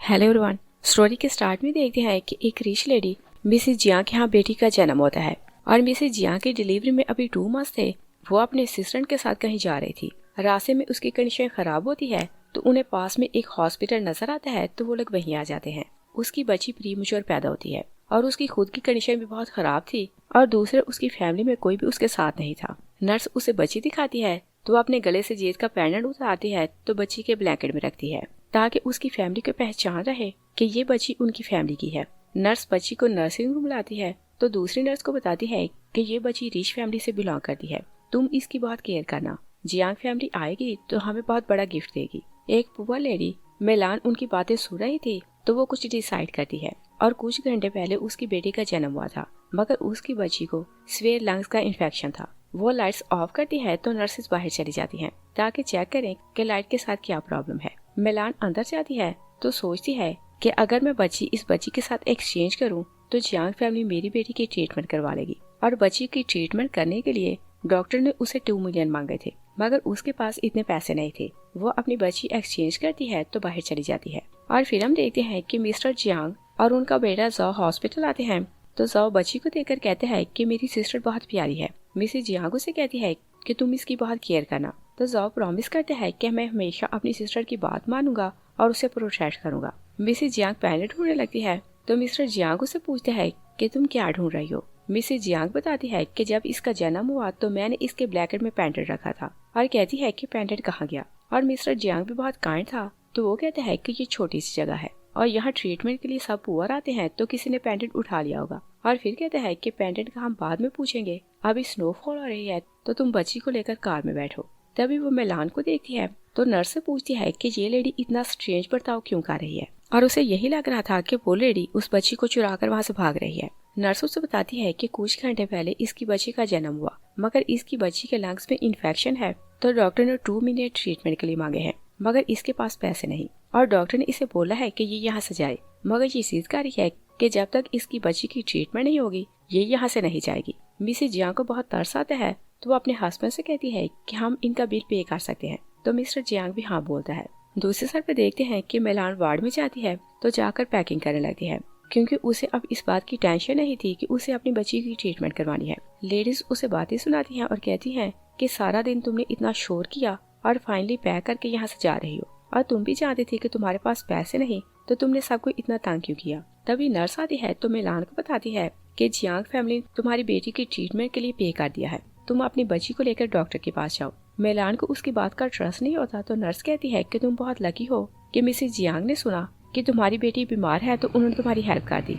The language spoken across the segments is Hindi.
Hello everyone. स्टोरी के स्टार्ट में देखते हैं कि एक रिच लेडी मिसेस जियांग के यहाँ बेटी का जन्म होता है और मिसेस जियांग की डिलीवरी में अभी 2 मंथ्स थे। वो अपने असिस्टेंट के साथ कहीं जा रही थी। रास्ते में उसकी कंडीशन खराब होती है तो उन्हें पास में एक हॉस्पिटल नजर आता है तो वो लोग वहीं आ जाते हैं। उसकी बच्ची प्रीमेच्योर पैदा होती है और उसकी खुद की कंडीशन भी बहुत खराब थी और दूसरे उसकी फैमिली में कोई भी उसके साथ नहीं था। नर्स उसे बच्ची दिखाती है तो वो अपने गले से जेद का पेंडेंट उतारती है तो बच्ची के ब्लैंकेट में रखती है ताकि उसकी फैमिली को पहचान रहे कि ये बच्ची उनकी फैमिली की है। नर्स बच्ची को नर्सिंग रूम लाती है तो दूसरी नर्स को बताती है कि ये बच्ची रिच फैमिली से बिलोंग करती है, तुम इसकी बहुत केयर करना। जियांग फैमिली आएगी तो हमें बहुत बड़ा गिफ्ट देगी। एक पुअर लेडी मेलान उनकी बातें सुन रही थी तो वो कुछ डिसाइड करती है और कुछ घंटे पहले उसकी बेटी का जन्म हुआ था मगर उसकी बच्ची को स्वेयर लंग्स का इन्फेक्शन था। वो लाइट्स ऑफ करती है तो नर्सेस बाहर चली जाती हैं ताकि चेक करें कि लाइट के साथ क्या प्रॉब्लम है। मेलान अंदर जाती है तो सोचती है कि अगर मैं इस बच्ची के साथ एक्सचेंज करूं तो जियांग फैमिली मेरी बेटी की ट्रीटमेंट करवा लेगी और बच्ची की ट्रीटमेंट करने के लिए डॉक्टर ने उसे 2 मिलियन मांगे थे मगर उसके पास इतने पैसे नहीं थे। वो अपनी बच्ची एक्सचेंज करती है तो बाहर चली जाती है और फिर हम देखते हैं कि मिस्टर जियांग और उनका बेटा जॉ हॉस्पिटल आते हैं तो जॉ बच्ची को देखकर कहते हैं कि मेरी सिस्टर बहुत प्यारी है। मिसेस जियांग उसे कहती है कि तुम इसकी बहुत केयर करना तो जॉ प्रॉमिस करते हैं कि मैं हमेशा अपनी सिस्टर की बात मानूंगा और उसे प्रोटेक्ट करूंगा। मिसेस जियांग पहले ढूंढने लगती है तो मिस्टर जियांग उसे पूछते हैं कि तुम क्या ढूंढ रही हो। मिसेस जियांग बताती है कि जब इसका जन्म हुआ तो मैंने इसके ब्लैकेट में पेंडेंट रखा था और कहती है कि पेंडेंट कहाँ गया। और मिस्टर जियांग भी बहुत काइंड था तो वो कहते हैं कि ये छोटी सी जगह है और यहाँ ट्रीटमेंट के लिए सब पुअर आते हैं तो किसी ने पेंडेंट उठा लिया होगा। और फिर कहते हैं कि पेंडेंट का हम बाद में पूछेंगे, अभी स्नोफॉल हो रही है तो तुम बच्ची को लेकर कार में बैठो। तभी वो मेलान को देखती है तो नर्स से पूछती है कि ये लेडी इतना स्ट्रेंज बर्ताव क्यों कर रही है और उसे यही लग रहा था कि वो लेडी उस बच्ची को चुरा कर वहाँ से भाग रही है। नर्स उसे बताती है कि कुछ घंटे पहले इसकी बच्ची का जन्म हुआ मगर इसकी बच्ची के लंग्स में इन्फेक्शन है तो डॉक्टर ने 2 मिनट ट्रीटमेंट के लिए मांगे हैं मगर इसके पास पैसे नहीं और डॉक्टर ने इसे बोला है कि ये यहाँ से जाए मगर ये जिद कर रही है कि जब तक इसकी बच्ची की ट्रीटमेंट नहीं होगी ये यहाँ से नहीं जाएगी। मिसेस जियांग को बहुत तरस आता है तो वो अपने हस्बैंड से कहती है कि हम इनका बिल पे कर सकते हैं तो मिस्टर जियांग भी हाँ बोलता है। दूसरे साइड पे देखते हैं कि मेलान वार्ड में जाती है तो जाकर पैकिंग करने लगती है क्योंकि उसे अब इस बात की टेंशन नहीं थी कि उसे अपनी बच्ची की ट्रीटमेंट करवानी है। लेडीज उसे बातें सुनाती हैं और कहती हैं कि सारा दिन तुमने इतना शोर किया और फाइनली पैक करके यहाँ से जा रही हो और तुम भी जानती थी कि तुम्हारे पास पैसे नहीं तो तुमने सबको इतना तंग क्यों किया। तभी नर्स आती है तो मेलान को बताती है कि जियांग फैमिली तुम्हारी बेटी की ट्रीटमेंट के लिए पे कर दिया है, तुम अपनी बच्ची को लेकर डॉक्टर के पास जाओ। मेलान को उसकी बात का ट्रस्ट नहीं होता तो नर्स कहती है कि तुम बहुत लकी हो कि मिसेस जियांग ने सुना कि तुम्हारी बेटी बीमार है तो उन्होंने तुम्हारी हेल्प कर दी।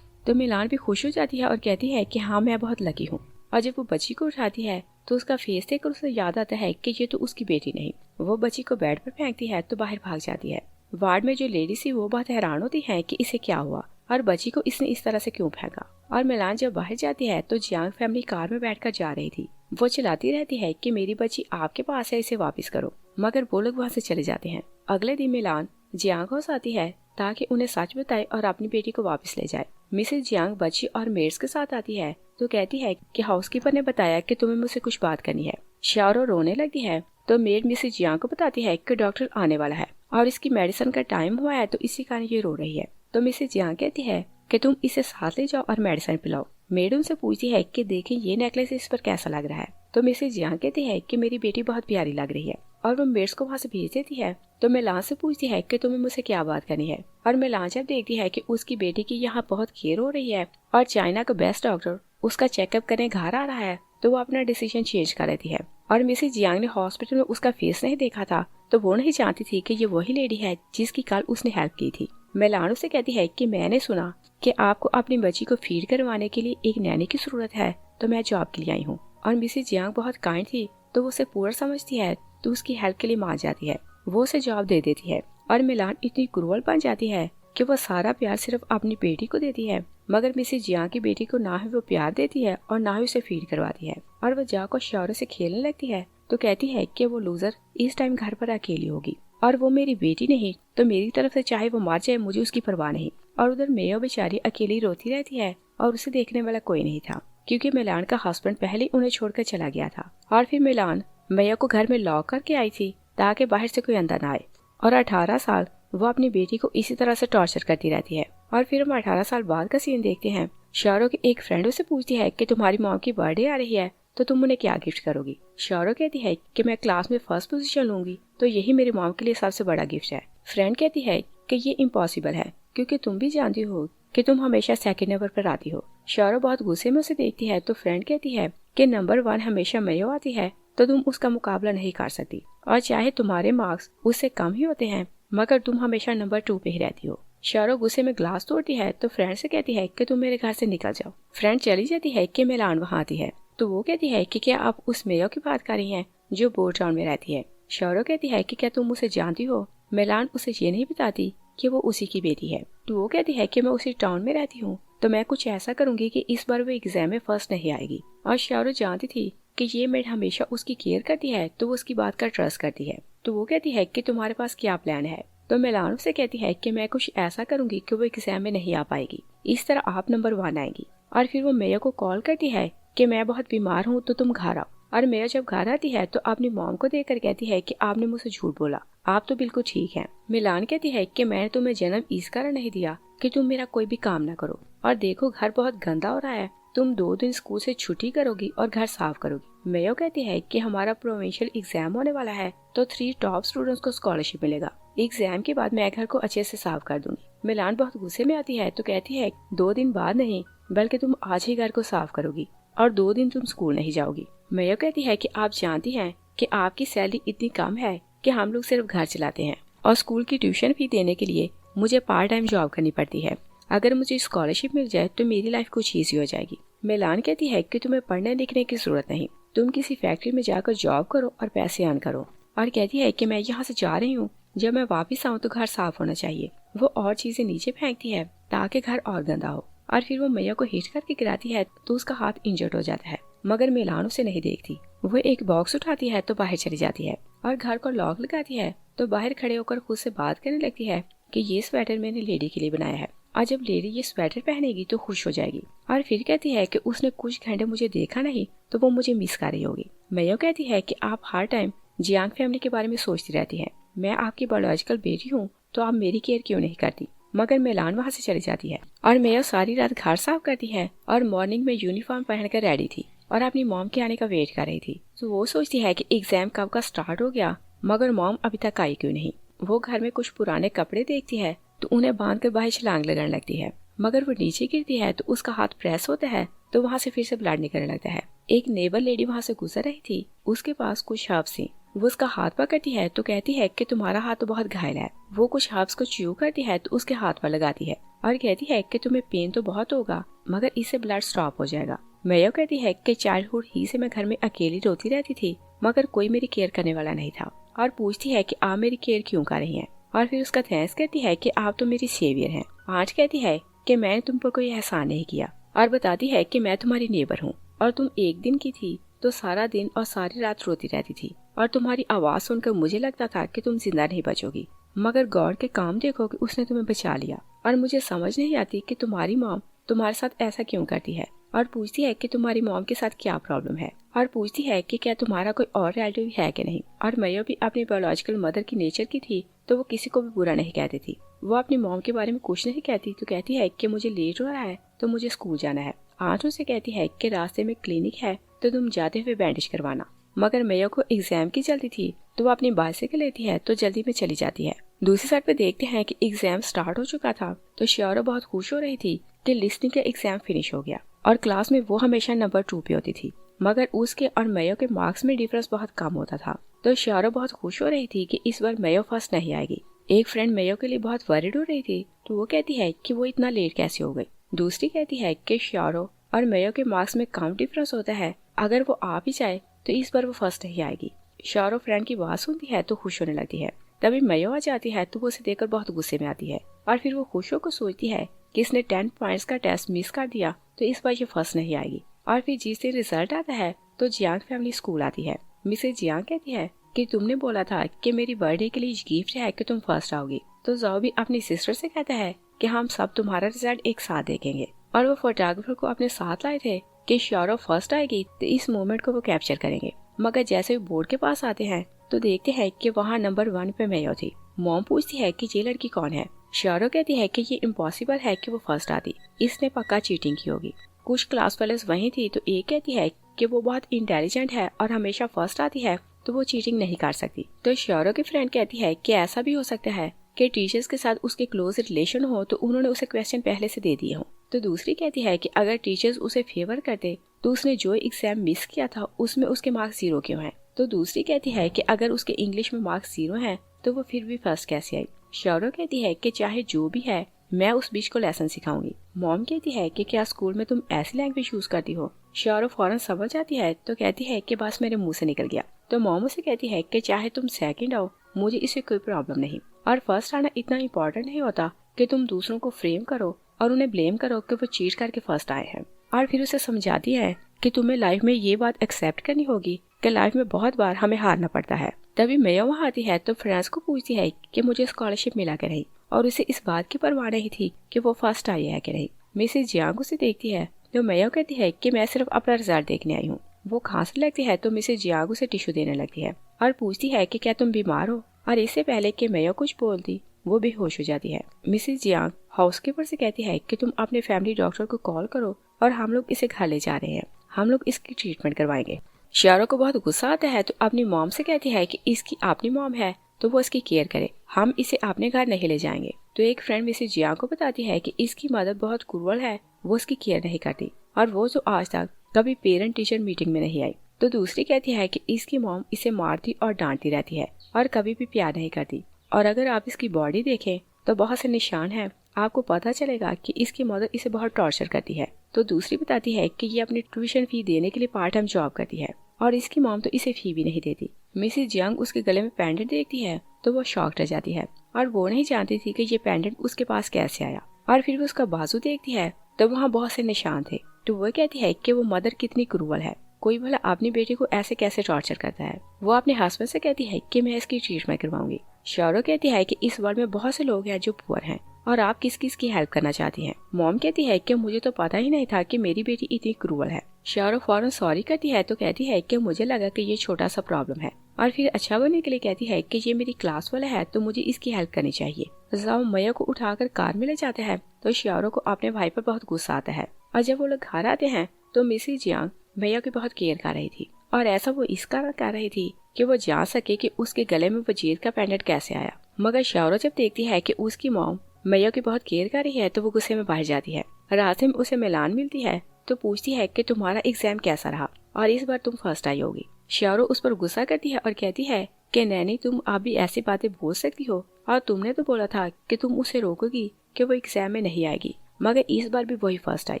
तो मेलान भी खुश हो जाती है और कहती है कि हाँ मैं बहुत लकी हूँ। और जब वो बच्ची को उठाती है तो उसका फेस देखकर उसे याद आता है कि ये तो उसकी बेटी नहीं। वो बच्ची को बेड पर फेंकती है तो बाहर भाग जाती है। वार्ड में जो लेडी थी वो बहुत हैरान होती है कि इसे क्या हुआ और बच्ची को इसने इस तरह से क्यों फेंका। और मेलान जब बाहर जाती है तो जियांग फैमिली कार में बैठकर जा रही थी। वो चिल्लाती रहती है कि मेरी बच्ची आपके पास है, इसे वापस करो, मगर वो लोग वहाँ से चले जाते हैं। अगले दिन मेलान जियांग हाउस आती है ताकि उन्हें सच बताए और अपनी बेटी को वापस ले जाए। मिसेस जियांग बच्ची और मेड्स के साथ आती है तो कहती है कि हाउसकीपर ने बताया कि तुम्हें मुझसे कुछ बात करनी है। शाओरो रोने लगती है तो मेड मिसेस जियांग को बताती है कि डॉक्टर आने वाला है और इसकी मेडिसिन का टाइम हुआ है तो इसी कारण ये रो रही है। तो मिसेस जियांग कहती है कि तुम इसे साथ ले जाओ और मेडिसिन पिलाओ। मेड उनसे पूछती है कि देखें ये नेकलेस इस पर कैसा लग रहा है। तो मिसेस जियांग कहती है कि मेरी बेटी बहुत प्यारी लग रही है और वो मेड्स को वहाँ से भेज देती है। तो मेलान से पूछती है कि तुम्हें मुझसे क्या बात करनी है। और मेलान जब देखती है कि उसकी बेटी की यहाँ बहुत केयर हो रही है और चाइना का बेस्ट डॉक्टर उसका चेकअप करने घर आ रहा है तो वो अपना डिसीजन चेंज कर लेती है। और मिसेस जियांग ने हॉस्पिटल में उसका फेस नहीं देखा था तो वो नहीं जानती थी कि ये वही लेडी है जिसकी कल उसने हेल्प की थी। मेलान उसे कहती है कि मैंने सुना कि आपको अपनी बच्ची को फीड करवाने के लिए एक नैनी की जरूरत है तो मैं जॉब के लिए आई हूँ। और मिसेस जियांग बहुत काइंड थी तो वो उसे पूरा समझती है तो उसकी हेल्प के लिए मान जाती है। वो उसे जॉब दे देती है और मेलान इतनी क्रूअल बन जाती है कि वो सारा प्यार सिर्फ अपनी बेटी को देती है मगर मिसेस जियांग की बेटी को ना ही वो प्यार देती है और ना ही उसे फीड करवाती है। और वो जाकर शाओरो से खेलने लगती है तो कहती है कि वो लूजर इस टाइम घर पर अकेली होगी और वो मेरी बेटी नहीं तो मेरी तरफ से चाहे वो मार जाए मुझे उसकी परवाह नहीं। और उधर मेयो बेचारी अकेली रोती रहती है और उसे देखने वाला कोई नहीं था क्योंकि मेलान का हस्बैंड पहले उन्हें छोड़कर चला गया था। और फिर मेलान मेयो को घर में लॉक करके आई थी ताकि बाहर से कोई अंदर ना आए और 18 साल वो अपनी बेटी को इसी तरह से टॉर्चर करती रहती है। और फिर हम 18 साल बाद का सीन देखते हैं। शाहरुख की एक फ्रेंड उसे पूछती है कि तुम्हारी मॉम की बर्थडे आ रही है तो तुम उन्हें क्या गिफ्ट करोगी। शाहरुख कहती है कि मैं क्लास में फर्स्ट पोजीशन लूंगी तो यही मेरी मॉम के लिए सबसे बड़ा गिफ्ट है। फ्रेंड कहती है कि ये इम्पॉसिबल है क्योंकि तुम भी जानती हो कि तुम हमेशा सेकंड नंबर पर आती हो। शाहरुख बहुत गुस्से में उसे देखती है तो फ्रेंड कहती है कि नंबर 1 हमेशा मेयो आती है तो तुम उसका मुकाबला नहीं कर सकती, और चाहे तुम्हारे मार्क्स उससे कम ही होते हैं मगर तुम हमेशा नंबर 2 पे ही रहती हो। शाहरुख गुस्से में ग्लास तोड़ती है तो फ्रेंड से कहती है कि तुम मेरे घर से निकल जाओ। फ्रेंड चली जाती है कि मिलान वहाँ आती है तो वो कहती है कि क्या आप उस मेयो की बात कर रही हैं जो बोर्ड टाउन में रहती है। शाहरुख कहती है कि क्या तुम उसे जानती हो। मिलान उसे ये नहीं बताती कि वो उसी की बेटी है तो वो कहती है कि मैं उसी टाउन में रहती हूँ तो मैं कुछ ऐसा करूंगी कि इस बार वो एग्जाम में फर्स्ट नहीं आएगी। और शाहरुख जानती थी कि ये मेड हमेशा उसकी केयर करती है तो वो उसकी बात का ट्रस्ट करती है। तो वो कहती है कि तुम्हारे पास क्या प्लान है। तो मिलान उससे कहती है कि मैं कुछ ऐसा करूंगी कि वो एग्जाम में नहीं आ पाएगी, इस तरह आप नंबर 1 आएंगी। और फिर वो मेयो को कॉल करती है कि मैं बहुत बीमार हूँ तो तुम घर आओ। और मेयो जब घर आती है तो अपनी मॉम को देखकर कहती है कि आपने मुझसे झूठ बोला, आप तो बिल्कुल ठीक हैं। मिलान कहती है कि मैंने तुम्हें जन्म इस कारण नहीं दिया कि तुम मेरा कोई भी काम ना करो, और देखो घर बहुत गंदा हो रहा है, तुम 2 दिन स्कूल से छुट्टी करोगी और घर साफ करोगी। मेयो कहती है कि हमारा प्रोविंशियल एग्जाम होने वाला है तो 3 टॉप स्टूडेंट्स को स्कॉलरशिप मिलेगा, एग्जाम के बाद मैं घर को अच्छे से साफ कर दूंगी। मिलान बहुत गुस्से में आती है तो कहती है 2 दिन बाद नहीं बल्कि तुम आज ही घर को साफ करोगी और 2 दिन तुम स्कूल नहीं जाओगी। मेयो कहती है कि आप जानती हैं कि आपकी सैलरी इतनी कम है कि हम लोग सिर्फ घर चलाते हैं और स्कूल की ट्यूशन फी देने के लिए मुझे पार्ट टाइम जॉब करनी पड़ती है। अगर मुझे स्कॉलरशिप मिल जाए तो मेरी लाइफ कुछ ईजी हो जाएगी। मिलान कहती है कि तुम्हें पढ़ने लिखने की जरूरत नहीं, तुम किसी फैक्ट्री में जाकर जॉब करो और पैसे अर्न करो। और कहती है कि मैं यहाँ से जा रही हूँ, जब मैं वापस आऊँ तो घर साफ होना चाहिए। वो और चीजें नीचे फेंकती है ताकि घर और गंदा हो। और फिर वो मैया को हिट करके गिराती है तो उसका हाथ इंजर्ड हो जाता है मगर मिलान उसे नहीं देखती। वो एक बॉक्स उठाती है तो बाहर चली जाती है और घर को लॉक लगाती है तो बाहर खड़े होकर खुद से बात करने लगती है कि ये स्वेटर मैंने लेडी के लिए बनाया है और जब लेडी ये स्वेटर पहनेगी तो खुश हो जाएगी। और फिर कहती है कि उसने कुछ घंटे मुझे देखा नहीं तो वो मुझे मिस कर रही होगी। मैया कहती है कि आप हर टाइम जियांग फैमिली के बारे में सोचती रहती हैं, मैं आपकी बायोलॉजिकल बेटी हूँ तो आप मेरी केयर क्यों नहीं करती। मगर मिलान वहाँ से चली जाती है और मैया सारी रात घर साफ करती है और मॉर्निंग में यूनिफॉर्म पहनकर रेडी थी और अपनी मॉम के आने का वेट कर रही थी। तो वो सोचती है कि एग्जाम कब का स्टार्ट हो गया मगर मॉम अभी तक आई क्यों नहीं। वो घर में कुछ पुराने कपड़े देखती है तो उन्हें बांध कर बाहर छलांग लगाने लगती है मगर वो नीचे गिरती है तो उसका हाथ प्रेस होता है तो वहाँ से फिर से ब्लड निकलने लगता है। एक नेबर लेडी वहाँ से गुजर रही थी, उसके पास कुछ हर्ब्स थी। वो उसका हाथ पकड़ती है तो कहती है कि तुम्हारा हाथ तो बहुत घायल है। वो कुछ हर्ब्स को च्यू करती है तो उसके हाथ पर लगाती है और कहती है कि तुम्हें पेन तो बहुत होगा मगर इससे ब्लड स्टॉप हो जाएगा। मेयो कहती है कि चाइल्डहुड ही से मैं घर में अकेली रोती रहती थी मगर कोई मेरी केयर करने वाला नहीं था, और पूछती है कि आप मेरी केयर क्यों कर रही हैं। और फिर उसका थैंक्स कहती है कि आप तो मेरी सेवियर हैं। आज कहती है कि मैंने तुम पर कोई एहसान नहीं किया और बताती है कि मैं तुम्हारी नेबर हूँ और तुम एक दिन की थी तो सारा दिन और सारी रात रोती रहती थी और तुम्हारी आवाज सुनकर मुझे लगता था कि तुम जिंदा नहीं बचोगी मगर गॉड के काम देखो कि उसने तुम्हें बचा लिया। और मुझे समझ नहीं आती कि तुम्हारी मॉम तुम्हारे साथ ऐसा क्यों करती है। और पूछती है कि तुम्हारी मॉम के साथ क्या प्रॉब्लम है और पूछती है कि क्या तुम्हारा कोई और रिलेटिव है कि नहीं। और मैयो भी अपनी बायोलॉजिकल मदर की नेचर की थी तो वो किसी को भी बुरा नहीं कहती थी। वो अपनी मॉम के बारे में कुछ नहीं कहती तो कहती है कि मुझे लेट हो रहा है तो मुझे स्कूल जाना है। आज उसे कहती है कि रास्ते में क्लिनिक है तो तुम जाते हुए बैंडेज करवाना। मगर मैयो को एग्जाम की जल्दी थी तो वो अपनी बाइसाइकिल लेती है तो जल्दी में चली जाती है। दूसरी साइड पे देखते हैं कि एग्जाम स्टार्ट हो चुका था तो श्योरो बहुत खुश हो रही थी कि लिसनिंग का एग्जाम फिनिश हो गया और क्लास में वो हमेशा नंबर 2 पे होती थी मगर उसके और मैयो के मार्क्स में डिफरेंस बहुत कम होता था। तो श्योरो बहुत खुश हो रही थी कि इस बार मैयो फर्स्ट नहीं आएगी। एक फ्रेंड मैयो के लिए बहुत वरीड हो रही थी तो वो कहती है कि वो इतना लेट कैसे हो गई। दूसरी कहती है कि श्योरो और मैयो के मार्क्स में कम डिफरेंस होता है, अगर वो आ भी जाए तो इस बार वो फर्स्ट नहीं आएगी। श्योरो फ्रेंड की बात सुनती है तो खुश होने लगती है। तभी मैयो आ जाती है तो वो उसे देखकर बहुत गुस्से में आती है और फिर वो खुश होकर सोचती है कि इसने 10 पॉइंट्स का टेस्ट मिस कर दिया तो इस बार ये फर्स्ट नहीं आएगी। और फिर जिस दिन रिजल्ट आता है तो जियांग फैमिली स्कूल आती है। मिसेज जियांग कहती है कि तुमने बोला था कि मेरी बर्थडे के लिए गिफ्ट है कि तुम फर्स्ट आओगी। तो जाओ भी अपनी सिस्टर से कहता है कि हम सब तुम्हारा रिजल्ट एक साथ देखेंगे और वो फोटोग्राफर को अपने साथ लाए थे कि श्योरो फर्स्ट आएगी तो इस मोमेंट को वो कैप्चर करेंगे। मगर जैसे वो बोर्ड के पास आते हैं तो देखते हैं कि वहाँ नंबर 1 पे मैयो थी मॉम पूछती है कि ये लड़की कौन है। शारो कहती है कि ये इम्पॉसिबल है कि वो फर्स्ट आती, इसने पक्का चीटिंग की होगी। कुछ क्लास फेलोज वहीं थी तो एक कहती है कि वो बहुत इंटेलिजेंट है और हमेशा फर्स्ट आती है तो वो चीटिंग नहीं कर सकती। तो शारो की फ्रेंड कहती है कि ऐसा भी हो सकता है कि टीचर्स के साथ उसके क्लोज रिलेशन हो तो उन्होंने उसे क्वेश्चन पहले से दे दिए हो। तो दूसरी कहती है कि अगर टीचर्स उसे फेवर करते तो उसने जो एग्जाम मिस किया था उसमें उसके मार्क्स 0 क्यों हैं। तो दूसरी कहती है कि अगर उसके इंग्लिश में मार्क्स 0 हैं तो वो फिर भी फर्स्ट कैसे आई। शारो कहती है कि चाहे जो भी है मैं उस बीच को लेसन सिखाऊंगी। मॉम कहती है कि क्या स्कूल में तुम ऐसी लैंग्वेज यूज करती हो। शारो फौरन समझ आती है तो कहती है कि बस मेरे मुंह से निकल गया। तो मॉम उसे कहती है कि चाहे तुम सेकंड आओ मुझे इससे कोई प्रॉब्लम नहीं, और फर्स्ट आना इतना इम्पोर्टेंट नहीं होता कि तुम दूसरों को फ्रेम करो और उन्हें ब्लेम करो कि वो चीट करके फर्स्ट आए हैं। और फिर उसे समझाती है कि तुम्हें लाइफ में ये बात एक्सेप्ट करनी होगी कि लाइफ में बहुत बार हमें हारना पड़ता है। तभी मेया वहाँ आती है तो फ्रेंड्स को पूछती है कि मुझे स्कॉलरशिप मिला कि नहीं, और उसे इस बात की परवाह नहीं थी कि वो फर्स्ट आई है कि नहीं। मिसेस जियांग उसे देखती है तो मेया कहती है कि मैं सिर्फ अपना रिजल्ट देखने आई हूँ। वो खांसने लगती है तो मिसेस जियांग उसे टिश्यू देने लगती है और पूछती है कि क्या तुम बीमार हो, और इससे पहले कि मेया कुछ बोलती वो बेहोश हो जाती है। मिसेस जियांग हाउसकीपर से कहती है कि तुम अपने फैमिली डॉक्टर को कॉल करो और हम लोग इसे घर ले जा रहे हैं, हम लोग इसकी ट्रीटमेंट करवाएंगे। शारो को बहुत गुस्सा आता है तो अपनी मॉम से कहती है कि इसकी अपनी मॉम है तो वो इसकी केयर करे, हम इसे अपने घर नहीं ले जाएंगे। तो एक फ्रेंड मिसेस जियांग को बताती है कि इसकी मदर बहुत क्रूअल है, वो इसकी केयर नहीं करती और वो जो आज तक कभी पेरेंट टीचर मीटिंग में नहीं आई। तो दूसरी कहती है कि इसकी मॉम इसे मारती और डांटती रहती है और कभी भी प्यार नहीं करती, और अगर आप इसकी बॉडी देखें तो बहुत से निशान हैं, आपको पता चलेगा कि इसकी मदर इसे बहुत टॉर्चर करती है। तो दूसरी बताती है कि ये अपनी ट्यूशन फी देने के लिए पार्ट टाइम जॉब करती है और इसकी मॉम तो इसे फी भी नहीं देती। मिसेस जियांग उसके गले में पेंडेंट देखती है तो वो शॉक रह जाती है और वो नहीं जानती थी कि ये पेंडेंट उसके पास कैसे आया। और फिर वो उसका बाजू देखती है तो वहाँ बहुत से निशान थे। तो वो कहती है कि वो मदर कितनी क्रूअल है, कोई भला अपनी बेटी को ऐसे कैसे टॉर्चर करता है। वो अपने हस्बैंड से कहती है कि मैं इसकी ट्रीटमेंट करवाऊंगी। शारो कहती है कि इस वर्ल्ड में बहुत से लोग हैं जो पुअर हैं और आप किस किस की हेल्प करना चाहती हैं। मॉम कहती है कि मुझे तो पता ही नहीं था कि मेरी बेटी इतनी क्रूअल है। शारो फौरन सॉरी करती है तो कहती है कि मुझे लगा कि ये छोटा सा प्रॉब्लम है, और फिर अच्छा बनने के लिए कहती है कि ये मेरी क्लास वाला है तो मुझे इसकी हेल्प करनी चाहिए। जब मैया को उठाकर कार में ले जाते हैं तो शारो को अपने भाई पर बहुत गुस्सा आता है, और जब वो लोग घर आते हैं तो मिसेस जियांग मैया की बहुत केयर कर रही थी, और ऐसा वो इस कारण कर रही थी कि वो जान सके कि उसके गले में वजीर का पेंडेंट कैसे आया। मगर शारो जब देखती है कि उसकी मॉम मैया की बहुत केयर कर रही है तो वो गुस्से में बाहर जाती है। रास्ते में उसे मिलान मिलती है तो पूछती है कि तुम्हारा एग्जाम कैसा रहा और इस बार तुम फर्स्ट आई होगी। शारो उस पर गुस्सा करती है और कहती है कि नैनी तुम आप भी ऐसी बातें बोल सकती हो, और तुमने तो बोला था कि तुम उसे रोकोगी कि वो एग्जाम में नहीं आएगी, मगर इस बार भी वही फर्स्ट आई।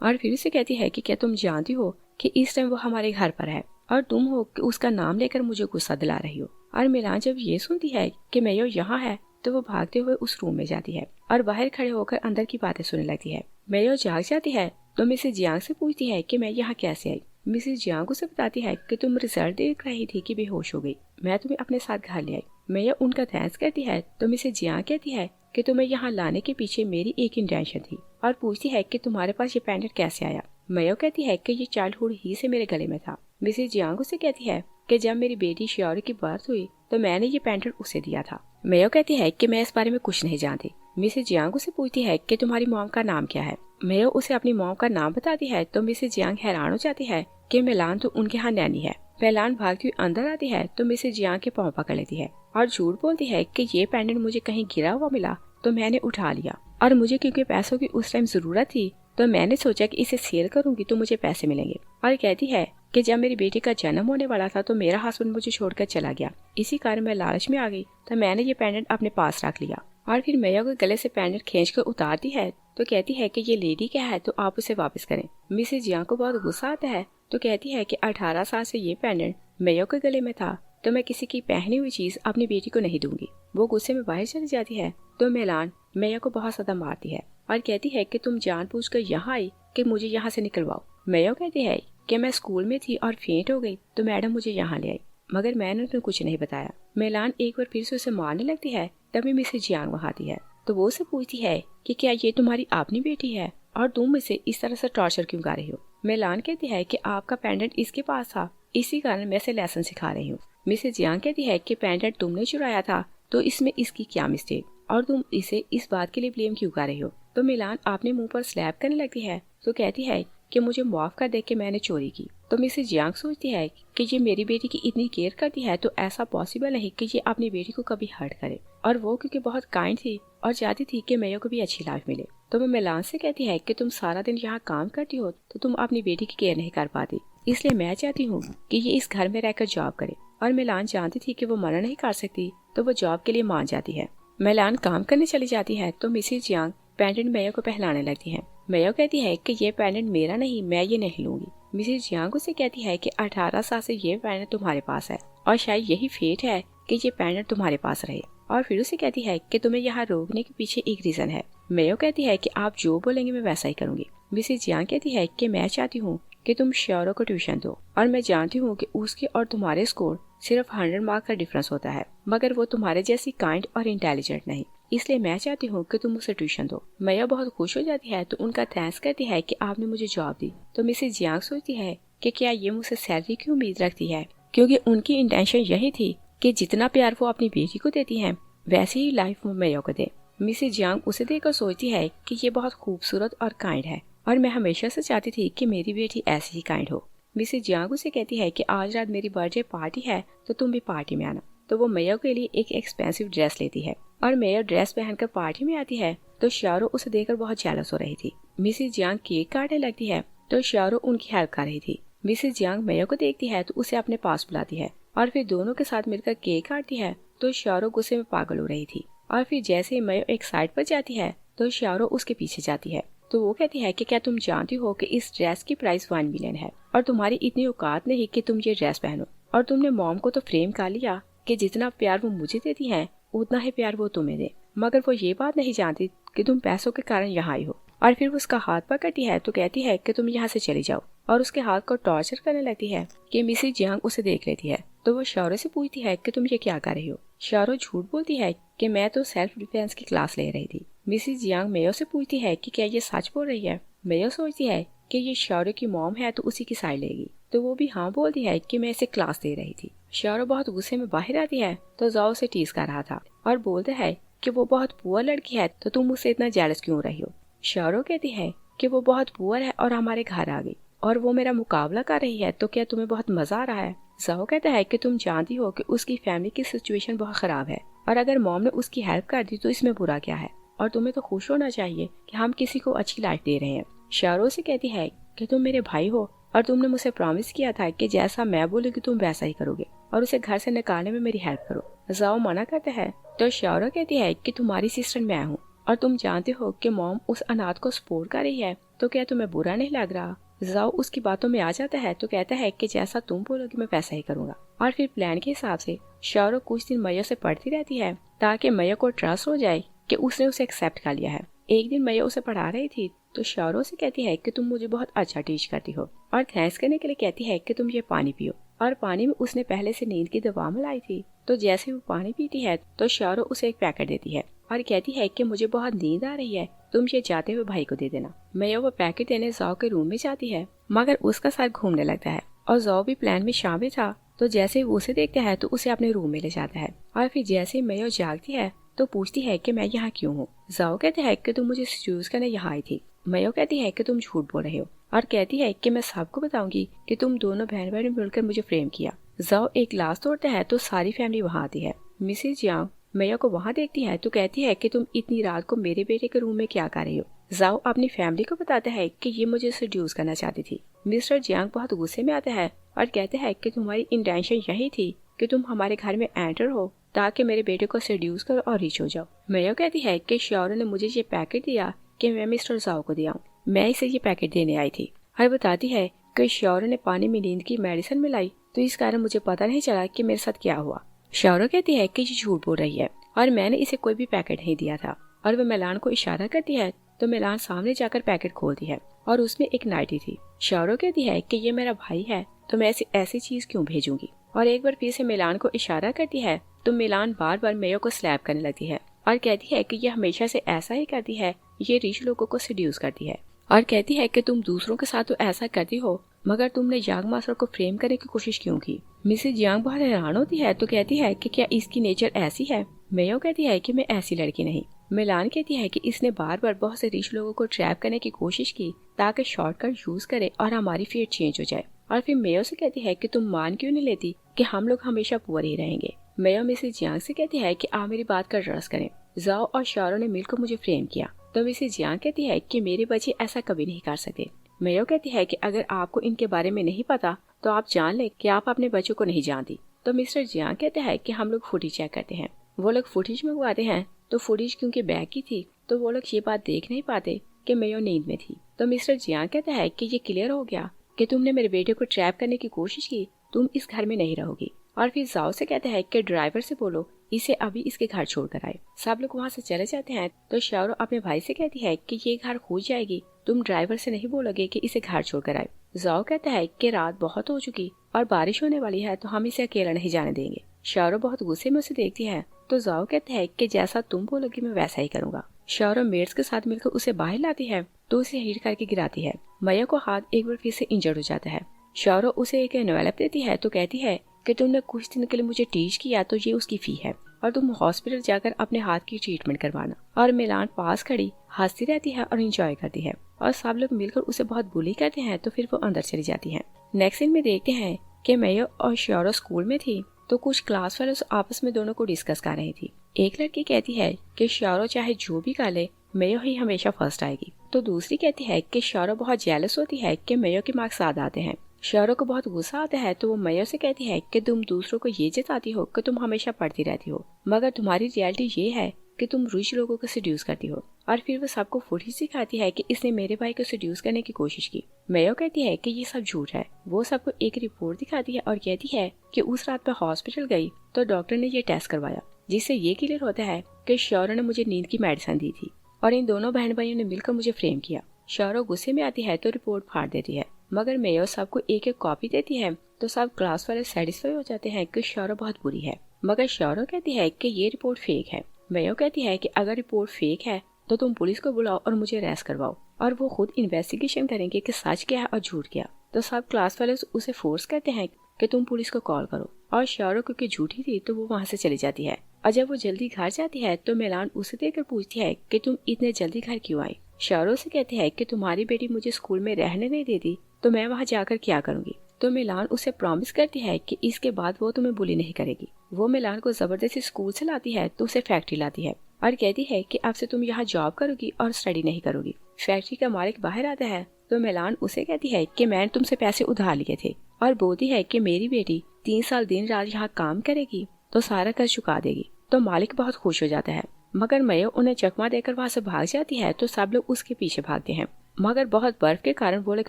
और फिर उसे कहती है कि क्या तुम जानती हो कि इस टाइम वो हमारे घर पर है और तुम हो कि उसका नाम लेकर मुझे गुस्सा दिला रही हो। और मिलान जब ये सुनती है कि मेयो यहाँ है तो वो भागते हुए उस रूम में जाती है और बाहर खड़े होकर अंदर की बातें सुनने लगती है। मेयो जाग जाती है तो मिसेस जियांग से पूछती है कि मैं यहाँ कैसे आई। मिसेस जियांग उसे बताती है कि तुम रिजल्ट देख रही थी कि बेहोश हो गई, मैं तुम्हें अपने साथ घर ले आई। मेयो उनका थैंक्स करती है तो मिसेस जियांग कहती है कि तुम्हें यहाँ लाने के पीछे मेरी एक इंटेंशन थी, और पूछती है कि तुम्हारे पास ये पेंडेंट कैसे आया। मेयो कहती है कि ये चाइल्डहुड ही से मेरे गले में था। मिसेस जियांग उसे कहती है कि जब मेरी बेटी शियोरी की बर्थ हुई तो मैंने ये पेंडेंट उसे दिया था। मेयो कहती है कि मैं इस बारे में कुछ नहीं जानती। मिसेस जियांग उसे पूछती है कि तुम्हारी मॉम का नाम क्या है। मेयो उसे अपनी मॉम का नाम बताती है तो मिसेस जियांग हैरान हो जाती है कि मिलान तो उनके यहाँ नैनी है। मिलान भागती हुई अंदर आती है तो मिसेस जियांग के पाँव पकड़ लेती है और झूठ बोलती है कि ये पेंडेंट मुझे कहीं गिरा हुआ मिला तो मैंने उठा लिया, और मुझे क्योंकि पैसों की उस टाइम जरूरत थी तो मैंने सोचा कि इसे सेल करूंगी तो मुझे पैसे मिलेंगे। और कहती है कि जब मेरी बेटी का जन्म होने वाला था तो मेरा हस्बैंड मुझे छोड़कर चला गया, इसी कारण मैं लालच में आ गई तो मैंने ये पेंडेंट अपने पास रख लिया। और फिर मैया को गले से पेंडेंट खींचकर उतारती है तो कहती है कि ये लेडी क्या है तो आप उसे वापस करें। मिसेस जियांग को बहुत गुस्सा आता है तो कहती है कि 18 साल से ये पेंडेंट मैया के गले में था तो मैं किसी की पहनी हुई चीज अपनी बेटी को नहीं दूंगी। वो गुस्से में बाहर चली जाती है तो मिलान मैया को बहुत ज्यादा मारती है और कहती है कि तुम जानबूझकर यहाँ आई कि मुझे यहाँ से निकलवाओ। मैया कहती है कि मैं स्कूल में थी और फेंट हो गई तो मैडम मुझे यहाँ ले आई, मगर मैंने उन्हें कुछ नहीं बताया। मिलान एक बार फिर से उसे मारने लगती है तभी मिसेस जियांग वहाँ आती है तो वो उसे पूछती है कि क्या ये तुम्हारी अपनी बेटी है और तुम इसे इस तरह से टॉर्चर क्यों कर रही हो। मिलान कहती है कि आपका पेंडेंट इसके पास था, इसी कारण मैं इसे लेसन सिखा रही हूँ। मिसेस जियांग कहती है कि पेंडेंट तुमने चुराया था तो इसमें इसकी क्या मिस्टेक, और तुम इसे इस बात के लिए ब्लेम क्यों कर रही हो। तो मिलान आपने मुंह पर स्लैप करने लगती है तो कहती है कि मुझे माफ कर दे कि मैंने चोरी की। तो मिसेस जियांग सोचती है कि ये मेरी बेटी की इतनी केयर करती है तो ऐसा पॉसिबल नहीं कि ये अपनी बेटी को कभी हर्ट करे, और वो क्योंकि बहुत काइंड थी और चाहती थी कि मेयो को भी अच्छी लाइफ मिले। तो वो मिलान से कहती है कि तुम सारा दिन यहाँ काम करती हो तो तुम अपनी बेटी की केयर नहीं कर पाती, इसलिए मैं चाहती हूँ कि ये इस घर में रहकर जॉब करे। और मिलान जानती थी कि वो मना नहीं कर सकती तो वो जॉब के लिए मान जाती है। मिलान काम करने चली जाती है तो मिसेस जियांग पेंडेंट मेयो को पहनाने लगती है। मेयो कहती है कि ये पेंडेंट मेरा नहीं, मैं ये नहीं लूंगी। मिसेस जियांग उसे कहती है कि 18 साल से ये पेंडेंट तुम्हारे पास है और शायद यही फेट है कि ये पेंडेंट तुम्हारे पास रहे। और फिर उसे कहती है कि तुम्हें यहाँ रोकने के पीछे एक रीजन है। मेयो कहती है कि आप जो बोलेंगे मैं वैसा ही करूंगी। मिसेस जियांग कहती है कि मैं चाहती हूँ कि तुम श्योरो को ट्यूशन दो, और मैं जानती हूँ कि उसके और तुम्हारे स्कोर सिर्फ 100 मार्क का डिफरेंस होता है, मगर वो तुम्हारे जैसी काइंड और इंटेलिजेंट नहीं, इसलिए मैं चाहती हूँ कि तुम उसे ट्यूशन दो। मैया बहुत खुश हो जाती है तो उनका थैंक्स करती है कि आपने मुझे जॉब दी। तो मिसेस जियांग सोचती है कि क्या ये मुझसे सैलरी की उम्मीद रखती है, क्योंकि उनकी इंटेंशन यही थी कि जितना प्यार वो अपनी बेटी को देती हैं वैसी ही लाइफ वो मैया को दे। मिसेस जियांग उसे देखकर सोचती है कि ये बहुत खूबसूरत और काइंड है और मैं हमेशा से चाहती थी कि मेरी बेटी ऐसी ही काइंड हो। मिसेस जियांग उसे कहती है कि आज रात मेरी बर्थडे पार्टी है तो तुम भी पार्टी में आना। तो वो मैया के लिए एक एक्सपेंसिव ड्रेस लेती है और मैया ड्रेस पहनकर पार्टी में आती है तो श्यारो उसे देखकर बहुत जेलस हो रही थी। मिसेस जियांग केक काटने लगती है तो श्यारो उनकी हेल्प कर रही थी। मिसेस जियांग मैया को देखती है तो उसे अपने पास बुलाती है और फिर दोनों के साथ मिलकर केक काटती है तो श्यारो गुस्से में पागल हो रही थी। और फिर जैसे ही मैया एक साइड पर जाती है तो श्यारो उसके पीछे जाती है। तो वो कहती है कि क्या तुम जानती हो कि इस ड्रेस की प्राइस 1 मिलियन है और तुम्हारी इतनी औकात नहीं कि तुम ये ड्रेस पहनो, और तुमने मॉम को तो फ्रेम कर लिया कि जितना प्यार वो मुझे देती हैं उतना ही प्यार वो तुम्हें दे, मगर वो ये बात नहीं जानती कि तुम पैसों के कारण यहाँ आई हो। और फिर वो उसका हाथ पकड़ती है तो कहती है कि तुम यहाँ से चली जाओ, और उसके हाथ को टॉर्चर करने लगती है कि मिसेस जियांग उसे देख लेती है। तो वो श्यारो से पूछती है कि तुम ये क्या कर रही हो। श्यारो झूठ बोलती है कि मैं तो सेल्फ डिफेंस की क्लास ले रही थी। मिसेस जियांग मेयो से पूछती है कि क्या ये सच बोल रही है। मेयो सोचती है कि ये श्यारो की मॉम है तो उसी की साइड लेगी, तो वो भी हाँ बोलती है कि मैं इसे क्लास दे रही थी। श्यारो बहुत गुस्से में बाहर आती है तो जाओ उसे टीज कर रहा था और बोलता है कि वो बहुत पुअर लड़की है तो तुम उससे इतना जेलस क्यों रही हो। श्यारो कहती है कि वो बहुत पुअर है और हमारे घर आ गई और वो मेरा मुकाबला कर रही है, तो क्या तुम्हें बहुत मजा आ रहा है। जाओ कहता है कि तुम जानती हो कि उसकी फैमिली की सिचुएशन बहुत खराब है और अगर मॉम ने उसकी हेल्प कर दी तो इसमें बुरा क्या है, और तुम्हें तो खुश होना चाहिए कि हम किसी को अच्छी लाइफ दे रहे हैं। श्यारो से कहती है कि तुम मेरे भाई हो और तुमने मुझे प्रॉमिस किया था कि जैसा मैं बोलूंगी तुम वैसा ही करोगे और उसे घर से निकालने में मेरी हेल्प करो। जाओ मना करता है तो श्यारो कहती है कि तुम्हारी सिस्टर मैं हूँ और तुम जानते हो कि मॉम उस अनाथ को सपोर्ट कर रही है, तो क्या तुम्हें बुरा नहीं लग रहा। जाओ उसकी बातों में आ जाता है तो कहता है कि जैसा तुम बोलोगे मैं वैसा ही करूंगा। और फिर प्लान के हिसाब से श्यारो कुछ दिन मैया से पढ़ती रहती है ताकि मैया को ट्रस्ट हो जाए कि उसने उसे एक्सेप्ट कर लिया है। एक दिन मैया उसे पढ़ा रही थी तो श्यारो से कहती है कि तुम मुझे बहुत अच्छा टीच करती हो, और थैंक्स करने के लिए कहती है कि तुम ये पानी पियो। और पानी में उसने पहले से नींद की दवा मिलाई थी, तो जैसे वो पानी पीती है तो श्यारो उसे एक पैकेट देती है और कहती है कि मुझे बहुत नींद आ रही है, तुम ये जाते हुए भाई को दे देना। मैया वो पैकेट देने जाओ के रूम में जाती है मगर उसका सर घूमने लगता है और जाओ भी प्लान में शामिल था, तो जैसे वो उसे देखता है तो उसे अपने रूम में ले जाता है। और फिर जैसे मैया जागती है तो पूछती है कि मैं यहाँ क्यों हूँ। जाओ कहते हैं कि तुम मुझे सीड्यूस करने यहाँ आई थी। मैया कहती है कि तुम झूठ बोल रहे हो और कहती है कि मैं सबको बताऊंगी कि तुम दोनों बहन बहन मिलकर मुझे फ्रेम किया। जाओ एक ग्लास तोड़ता है तो सारी फैमिली वहाँ आती है। मिसेस जियांग मैया को वहाँ देखती है तो कहती है कि तुम इतनी रात को मेरे बेटे के रूम में क्या कर रही हो। जाओ अपनी फैमिली को बताता है कि ये मुझे सीड्यूस करना चाहती थी। मिस्टर जियांग बहुत गुस्से में आता है और कहते हैं कि तुम्हारी इंटेंशन यही थी कि तुम हमारे घर में एंटर हो ताकि मेरे बेटे को सीड्यूस करो और रिच हो जाओ। मैया कहती है कि श्यारो ने मुझे ये पैकेट दिया कि मैं मिस्टर जाओ को दिया, मैं इसे ये पैकेट देने आई थी। और बताती है कि श्यारो ने पानी में नींद की मेडिसिन मिलाई तो इस कारण मुझे पता नहीं चला कि मेरे साथ क्या हुआ। श्यारो कहती है कि ये झूठ बोल रही है और मैंने इसे कोई भी पैकेट नहीं दिया था। और वह मिलान को इशारा करती है तो मिलान सामने जाकर पैकेट खोलती है और उसमें एक नाइटी थी। श्यारो कहती है कि ये मेरा भाई है तो मैं ऐसी चीज क्यों भेजूंगी। और एक बार फिर से मिलान को इशारा करती है तो मिलान बार बार मेयो को स्लैप करने लगती है और कहती है कि ये हमेशा से ऐसा ही करती है, ये रिच लोगों को सीड्यूस करती है। और कहती है कि तुम दूसरों के साथ तो ऐसा करती हो मगर तुमने यांग मास्टर को फ्रेम करने की कोशिश क्यों की। मिसेस यांग बहुत हैरान होती है तो कहती है कि क्या इसकी नेचर ऐसी है। मेयो कहती है कि मैं ऐसी लड़की नहीं। मिलान कहती है कि इसने बार बार बहुत से रिच लोगों को ट्रैप करने की कोशिश की ताकि शॉर्टकट यूज करे और हमारी फेट चेंज हो जाए। और फिर मेयो से कहती है कि तुम मान क्यों नहीं लेती कि हम लोग हमेशा पुअर ही रहेंगे। मेयो मिसेस जियांग से कहती है कि आप मेरी बात का ट्रस्ट करें, जाओ और शारो ने मिलकर मुझे फ्रेम किया। तो मिसेस जियांग कहती है कि मेरे बच्चे ऐसा कभी नहीं कर सकते। मेयो कहती है कि अगर आपको इनके बारे में नहीं पता तो आप जान ले कि आप अपने बच्चों को नहीं जानती। तो मिस्टर जियांग कहते हैं कि हम लोग फुटेज चेक करते हैं। वो लोग फुटेज मंगवाते हैं तो फुटेज क्योंकि बैग की थी तो वो लोग ये बात देख नहीं पाते कि मेयो नींद में थी। तो मिस्टर जियांग कहता है कि ये क्लियर हो गया कि तुमने मेरे बेटे को ट्रैप करने की कोशिश की, तुम इस घर में नहीं रहोगी। और फिर जाओ से कहता है कि ड्राइवर से बोलो इसे अभी इसके घर छोड़कर आए। सब लोग वहाँ से चले जाते हैं। तो शारो अपने भाई से कहती है कि ये घर खो जाएगी, तुम ड्राइवर से नहीं बोलोगे कि इसे घर छोड़कर आए। जाओ कहता है कि रात बहुत हो चुकी और बारिश होने वाली है तो हम इसे अकेला नहीं जाने देंगे। शारो बहुत गुस्से में उसे देखती है। तो जाओ कहता है कि जैसा तुम बोलोगी मैं वैसा ही करूंगा। शारो मेड्स के साथ मिलकर उसे बाहर लाती है तो उसे हिट करके गिराती है। मैया को हाथ एक बार फिर से इंजर्ड हो जाता है। शारो उसे एक एनवेलप देती है तो कहती है कि तुमने कुछ दिन के लिए मुझे टीच किया तो ये उसकी फी है और तुम हॉस्पिटल जाकर अपने हाथ की ट्रीटमेंट करवाना। और मिलान पास खड़ी हंसती रहती है और एंजॉय करती है और सब लोग मिलकर उसे बहुत बुली करते हैं। तो फिर वो अंदर चली जाती है। नेक्स्ट सीन में देखते हैं कि मेयो और शारो स्कूल में थी तो कुछ क्लास फेलोज आपस में दोनों को डिस्कस कर रही थी। एक लड़की कहती है कि शारो चाहे जो भी कर ले मेयो ही हमेशा फर्स्ट आएगी। तो दूसरी कहती है कि शारो बहुत जेलस होती है कि मेयो के मार्क्स ज्यादा आते हैं। शारो को बहुत गुस्सा आता है तो वो मेयो से कहती है कि तुम दूसरों को ये जताती हो कि तुम हमेशा पढ़ती रहती हो, मगर तुम्हारी रियलिटी ये है कि तुम रिच लोगों को सेड्यूस करती हो। और फिर वो सबको फुटेज दिखाती है कि इसने मेरे भाई को सेड्यूस करने की कोशिश की। मेयो कहती है कि ये सब झूठ है। वो सबको एक रिपोर्ट दिखाती है और कहती है कि उस रात मैं हॉस्पिटल गई तो डॉक्टर ने ये टेस्ट करवाया जिससे ये क्लियर होता है कि शारो ने मुझे नींद की मेडिसिन दी थी और इन दोनों बहन भाइयों ने मिलकर मुझे फ्रेम किया। शारो गुस्से में आती है तो रिपोर्ट फाड़ देती है, मगर मेयो सबको एक एक कॉपी देती है तो सब क्लास वाले सेटिस्फाई हो जाते हैं कि शारो बहुत बुरी है। मगर शारो कहती है कि ये रिपोर्ट फेक है। मेयो कहती है कि अगर रिपोर्ट फेक है तो तुम पुलिस को बुलाओ और मुझे अरेस्ट करवाओ और वो खुद इन्वेस्टिगेशन करेंगे कि सच क्या है और झूठ क्या। तो सब क्लास वाले उसे फोर्स करते हैं कि तुम पुलिस को कॉल करो और शारो क्योंकि झूठी थी तो वो वहाँ से चली जाती है। और जब वो जल्दी घर जाती है तो मिलान उसे देखकर पूछती है कि तुम इतने जल्दी घर क्यों आई। शारो से कहती है कि तुम्हारी बेटी मुझे स्कूल में रहने नहीं देती तो मैं वहाँ जाकर क्या करूँगी। तो मिलान उसे प्रॉमिस करती है कि इसके बाद वो तुम्हें बुली नहीं करेगी। वो मिलान को जबरदस्ती स्कूल से लाती है तो उसे फैक्ट्री लाती है और कहती है कि अब से तुम यहाँ जॉब करोगी और स्टडी नहीं करोगी। फैक्ट्री का मालिक बाहर आता है तो मिलान उसे कहती है कि मैंने तुमसे पैसे उधार लिए थे और बोलती है कि मेरी बेटी 3 साल दिन रात यहाँ काम करेगी तो सारा कर्ज चुका देगी। तो मालिक बहुत खुश हो जाता है, मगर मेयो उन्हें चकमा देकर वहाँ से भाग जाती है तो सब लोग उसके पीछे भागते हैं, मगर बहुत बर्फ के कारण वो लोग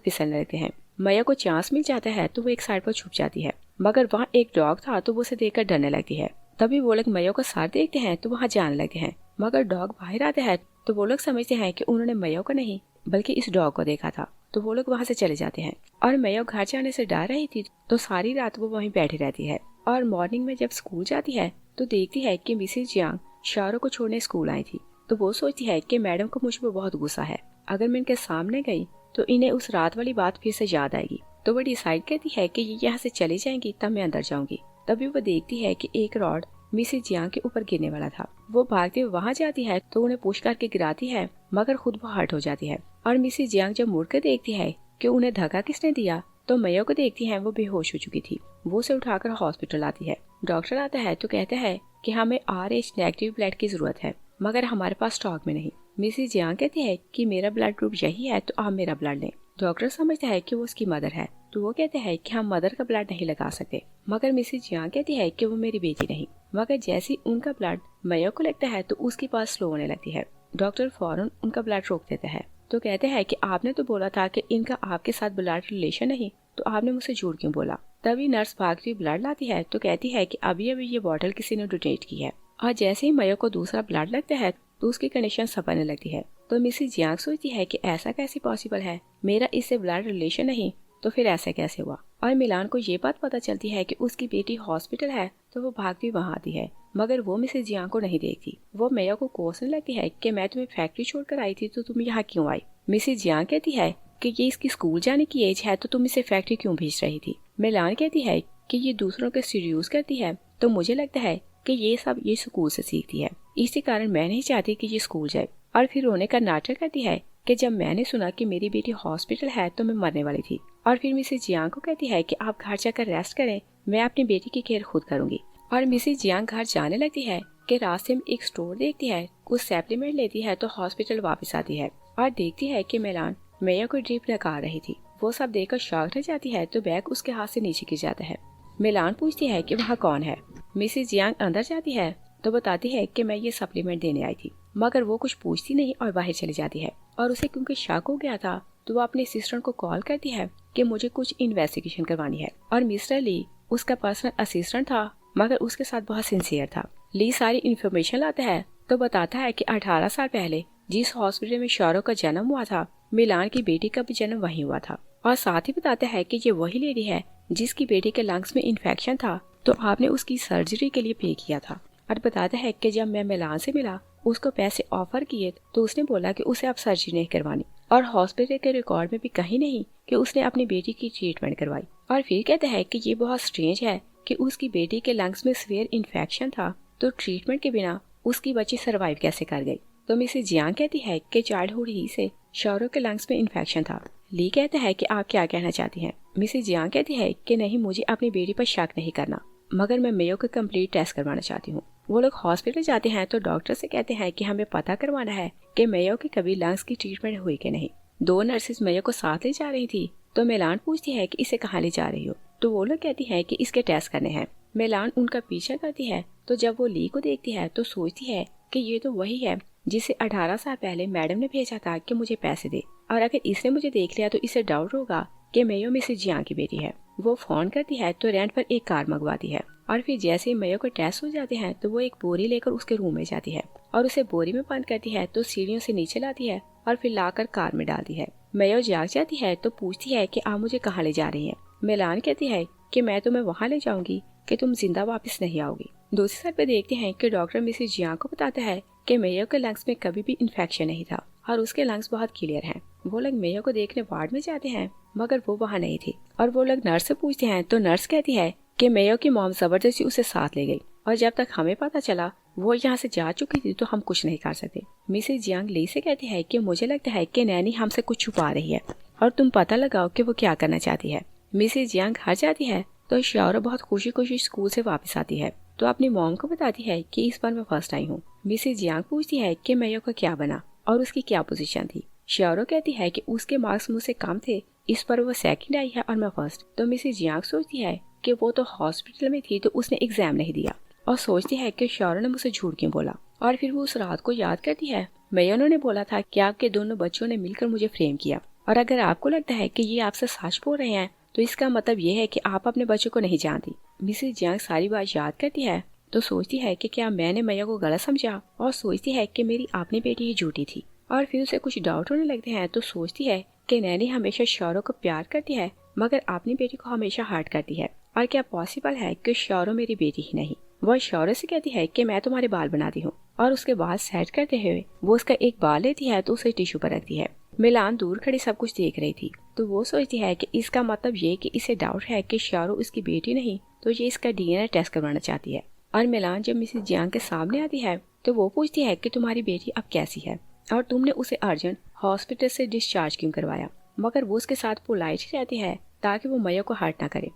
फिसलने लगते हैं। मैया को चांस मिल जाता है तो वो एक साइड पर छुप जाती है, मगर वहाँ एक डॉग था तो वो उसे देखकर डरने लगती है। तभी वो लोग मैया को साथ देखते हैं तो वहाँ जाने लगते हैं, मगर डॉग बाहर आता है तो वो लोग समझते हैं कि उन्होंने मैया को नहीं बल्कि इस डॉग को देखा था। तो वो लोग वहाँ से चले जाते हैं और मैया घर जाने से डर रही थी तो सारी रात वो वहीं बैठी रहती है। और मॉर्निंग में जब स्कूल जाती है तो देखती है कि मिसेस जियांग शारो को छोड़ने स्कूल आई थी। तो वो सोचती है कि मैडम को मुझ पर बहुत गुस्सा है, अगर मैं इनके सामने गई तो इन्हें उस रात वाली बात फिर से याद आएगी। तो वो डिसाइड करती है कि ये यहाँ से चली जाएंगी तब मैं अंदर जाऊंगी। तभी वो देखती है कि एक रॉड मिसेस जियांग के ऊपर गिरने वाला था। वो भागते हुए वहाँ जाती है तो उन्हें पुश करके गिराती है, मगर खुद वो हर्ट हो जाती है। और मिसेस जियांग जब मुड़कर देखती है कि उन्हें धक्का किसने दिया तो मैया को देखती है वो बेहोश हो चुकी थी। वो उसे उठाकर हॉस्पिटल आती है। डॉक्टर आता है तो कहता है कि हमें RH नेगेटिव ब्लड की जरूरत है, मगर हमारे पास स्टॉक में नहीं। मिसेस जियांग कहती है कि मेरा ब्लड ग्रुप यही है तो आप मेरा ब्लड लें। डॉक्टर समझता है कि वो उसकी मदर है तो वो कहते हैं कि हम मदर का ब्लड नहीं लगा सकते, मगर मिसेस जियांग कहती है कि वो मेरी बेटी नहीं। मगर जैसे ही उनका ब्लड मैया को लगता है तो उसकी पास स्लो होने लगती है। डॉक्टर फौरन उनका ब्लड रोक देता है तो कहते हैं कि आपने तो बोला था कि इनका आपके साथ ब्लड रिलेशन नहीं, तो आपने मुझसे झूठ क्यों बोला। तभी नर्स भागती ब्लड लाती है तो कहती है कि अभी अभी ये बॉटल किसी ने डोनेट की है। और जैसे ही मैया को दूसरा ब्लड लगता है तो उसकी कंडीशन संभलने लगती है। तो मिसेस जियांग सोचती है कि ऐसा कैसे पॉसिबल है, मेरा इससे ब्लड रिलेशन नहीं तो फिर ऐसा कैसे हुआ। और मिलान को ये बात पता चलती है कि उसकी बेटी हॉस्पिटल है तो वो भागती वहाँ आती है, मगर वो मिसेस जियांग को नहीं देखती। वो मैया को कोसने लगती है कि मैं तुम्हें फैक्ट्री छोड़कर आई थी तो तुम यहाँ क्यों आई। मिसेस जियांग कहती है कि ये इसकी स्कूल जाने की एज है तो तुम इसे फैक्ट्री क्यों भेज रही थी। मिलान कहती है कि ये दूसरों के सीड्यूस करती है तो मुझे लगता है कि ये स्कूल से सीखती है, इसी कारण मैं नहीं चाहती कि ये स्कूल जाए। और फिर रोने का नाटक करती है कि जब मैंने सुना कि मेरी बेटी हॉस्पिटल है तो मैं मरने वाली थी। और फिर मिसेस जियांग को कहती है कि आप घर जाकर रेस्ट करें, मैं अपनी बेटी की केयर खुद करूंगी। और मिसेस जियांग घर जाने लगती है कि रास्ते में एक स्टोर देखती है, कुछ सप्लीमेंट लेती है तो हॉस्पिटल वापस आती है और देखती है कि मेलान मेयो को ड्रिप लगा रही थी। वो सब देखकर शॉक रह जाती है तो बैग उसके हाथ से नीचे गिर जाता है। मेलान पूछती है कि वहाँ कौन है। मिसेस जियांग अंदर जाती है तो बताती है कि मैं ये सप्लीमेंट देने आई थी, मगर वो कुछ पूछती नहीं और बाहर चली जाती है। और उसे क्योंकि शक हो गया था तो वो अपने असिस्टेंट को कॉल करती है कि मुझे कुछ इन्वेस्टिगेशन करवानी है। और मिस्टर ली उसका पर्सनल असिस्टेंट था, मगर उसके साथ बहुत सिंसियर था। ली सारी इन्फॉर्मेशन लाता है तो बताता है कि 18 साल पहले जिस हॉस्पिटल में शाहरुख का जन्म हुआ था, मिलान की बेटी का भी जन्म वहीं हुआ था। और साथ ही बताता है कि ये वही लेडी है जिसकी बेटी के लंग्स में इन्फेक्शन था तो आपने उसकी सर्जरी के लिए पे किया था। और बताता है कि जब मैं मिलान से मिला उसको पैसे ऑफर किए तो उसने बोला कि उसे अब सर्जरी नहीं करवानी, और हॉस्पिटल के रिकॉर्ड में भी कहीं नहीं कि उसने अपनी बेटी की ट्रीटमेंट करवाई। और फिर कहता है कि ये बहुत स्ट्रेंज है कि उसकी बेटी के लंग्स में सीवियर इन्फेक्शन था तो ट्रीटमेंट के बिना उसकी बच्ची सर्वाइव कैसे कर गई। तो मिसेस जियांग कहती है कि चाइल्डहुड ही से शाहरुख के लंग्स में इन्फेक्शन था। ली कहता है कि आप क्या कहना चाहती हैं। मिसेस जियांग कहती है कि नहीं, मुझे अपनी बेटी पर शक नहीं करना, मगर मैं मेयो का कंप्लीट टेस्ट करवाना चाहती हूँ। वो लोग हॉस्पिटल जाते हैं तो डॉक्टर से कहते हैं कि हमें पता करवाना है कि मेयो की कभी लंग्स की ट्रीटमेंट हुई कि नहीं। 2 नर्सेज मेयो को साथ ले जा रही थी तो मेलान पूछती है कि इसे कहाँ ले जा रही हो, तो वो लोग कहती है कि इसके टेस्ट करने हैं। मेलान उनका पीछा करती है तो जब वो ली को देखती है तो सोचती है कि ये तो वही है जिसे 18 साल पहले मैडम ने भेजा था कि मुझे पैसे दे, और अगर इसने मुझे देख लिया तो इसे डाउट होगा कि मेयो मिसेस जियांग की बेटी है। वो फोन करती है तो रेंट पर एक कार मंगवाती है। और फिर जैसे ही मेयो को टेस्ट हो जाते हैं तो वो एक बोरी लेकर उसके रूम में जाती है और उसे बोरी में बंद करती है तो सीढ़ियों से नीचे लाती है और फिर लाकर कार में डालती है। मेयो जाग जाती है तो पूछती है कि आप मुझे कहाँ ले जा रही हैं। मेलान कहती है कि मैं तुम्हें वहाँ ले जाऊंगी कि तुम जिंदा वापस नहीं आओगी। दूसरी साइड पे देखते हैं कि डॉक्टर मिसेस जियांग को बताता है कि मेयो के लंग्स में कभी भी इन्फेक्शन नहीं था और उसके लंग्स बहुत क्लियर हैं। वो लोग मेयो को देखने वार्ड में जाते हैं मगर वो वहाँ नहीं थी और वो लोग नर्स से पूछते हैं तो नर्स कहती है कि मेयो की मॉम जबरदस्ती उसे साथ ले गई और जब तक हमें पता चला वो यहाँ से जा चुकी थी तो हम कुछ नहीं कर सकते। मिसेस जियांग ली से कहती है कि मुझे लगता है कि नैनी हमसे कुछ छुपा रही है और तुम पता लगाओ कि वो क्या करना चाहती है। मिसेस जियांग घर जाती है तो शाओरो बहुत खुशी खुशी स्कूल से वापस आती है तो अपनी मॉम को बताती है कि इस बार मैं फर्स्ट आई हूँ। मिसेस जियांग पूछती है कि मेयो का क्या बना और उसकी क्या पोजीशन थी। शाओरो कहती है कि उसके मार्क्स मुझसे कम थे, इस पर वो सेकंड आई है और मैं फर्स्ट। तो मिसेस जियांग सोचती है कि वो तो हॉस्पिटल में थी तो उसने एग्जाम नहीं दिया और सोचती है कि शाओरो ने मुझसे झूठ क्यों बोला। और फिर वो उस रात को याद करती है मेयो ने बोला था कि आपके दोनों बच्चों ने मिलकर मुझे फ्रेम किया, और अगर आपको लगता है कि ये आपसे सच बोल रहे हैं तो इसका मतलब ये है कि आप अपने बच्चों को नहीं जानती। मिसेस जियांग सारी बात याद करती है तो सोचती है कि क्या मैंने मेयो को गलत समझा और सोचती है कि मेरी अपनी बेटी ही झूठी थी। और फिर उसे कुछ डाउट होने लगते हैं तो सोचती है कि नैनी हमेशा शाओरो को प्यार करती है मगर अपनी बेटी को हमेशा हर्ट करती है, और क्या पॉसिबल है कि शाओरो मेरी बेटी ही नहीं। वह शाओरो से कहती है कि मैं तुम्हारे बाल बनाती हूँ, और उसके बाल सेट करते हुए वो उसका एक बाल लेती है तो उसे टिश्यू पर रखती है। मिलान दूर खड़ी सब कुछ देख रही थी तो वो सोचती है कि इसका मतलब ये कि इसे डाउट है कि शाओरो उसकी बेटी नहीं तो ये इसका डीएनए टेस्ट करवाना चाहती है। और मिलान जब मिसेस जियांग के सामने आती है तो वो पूछती है कि तुम्हारी बेटी अब कैसी है और तुमने उसे अर्जेंट हॉस्पिटल से डिस्चार्ज क्यों करवाया, मगर वो उसके साथ पोलाइट ही रहती है ताकि वो मेयो को हर्ट ना करे।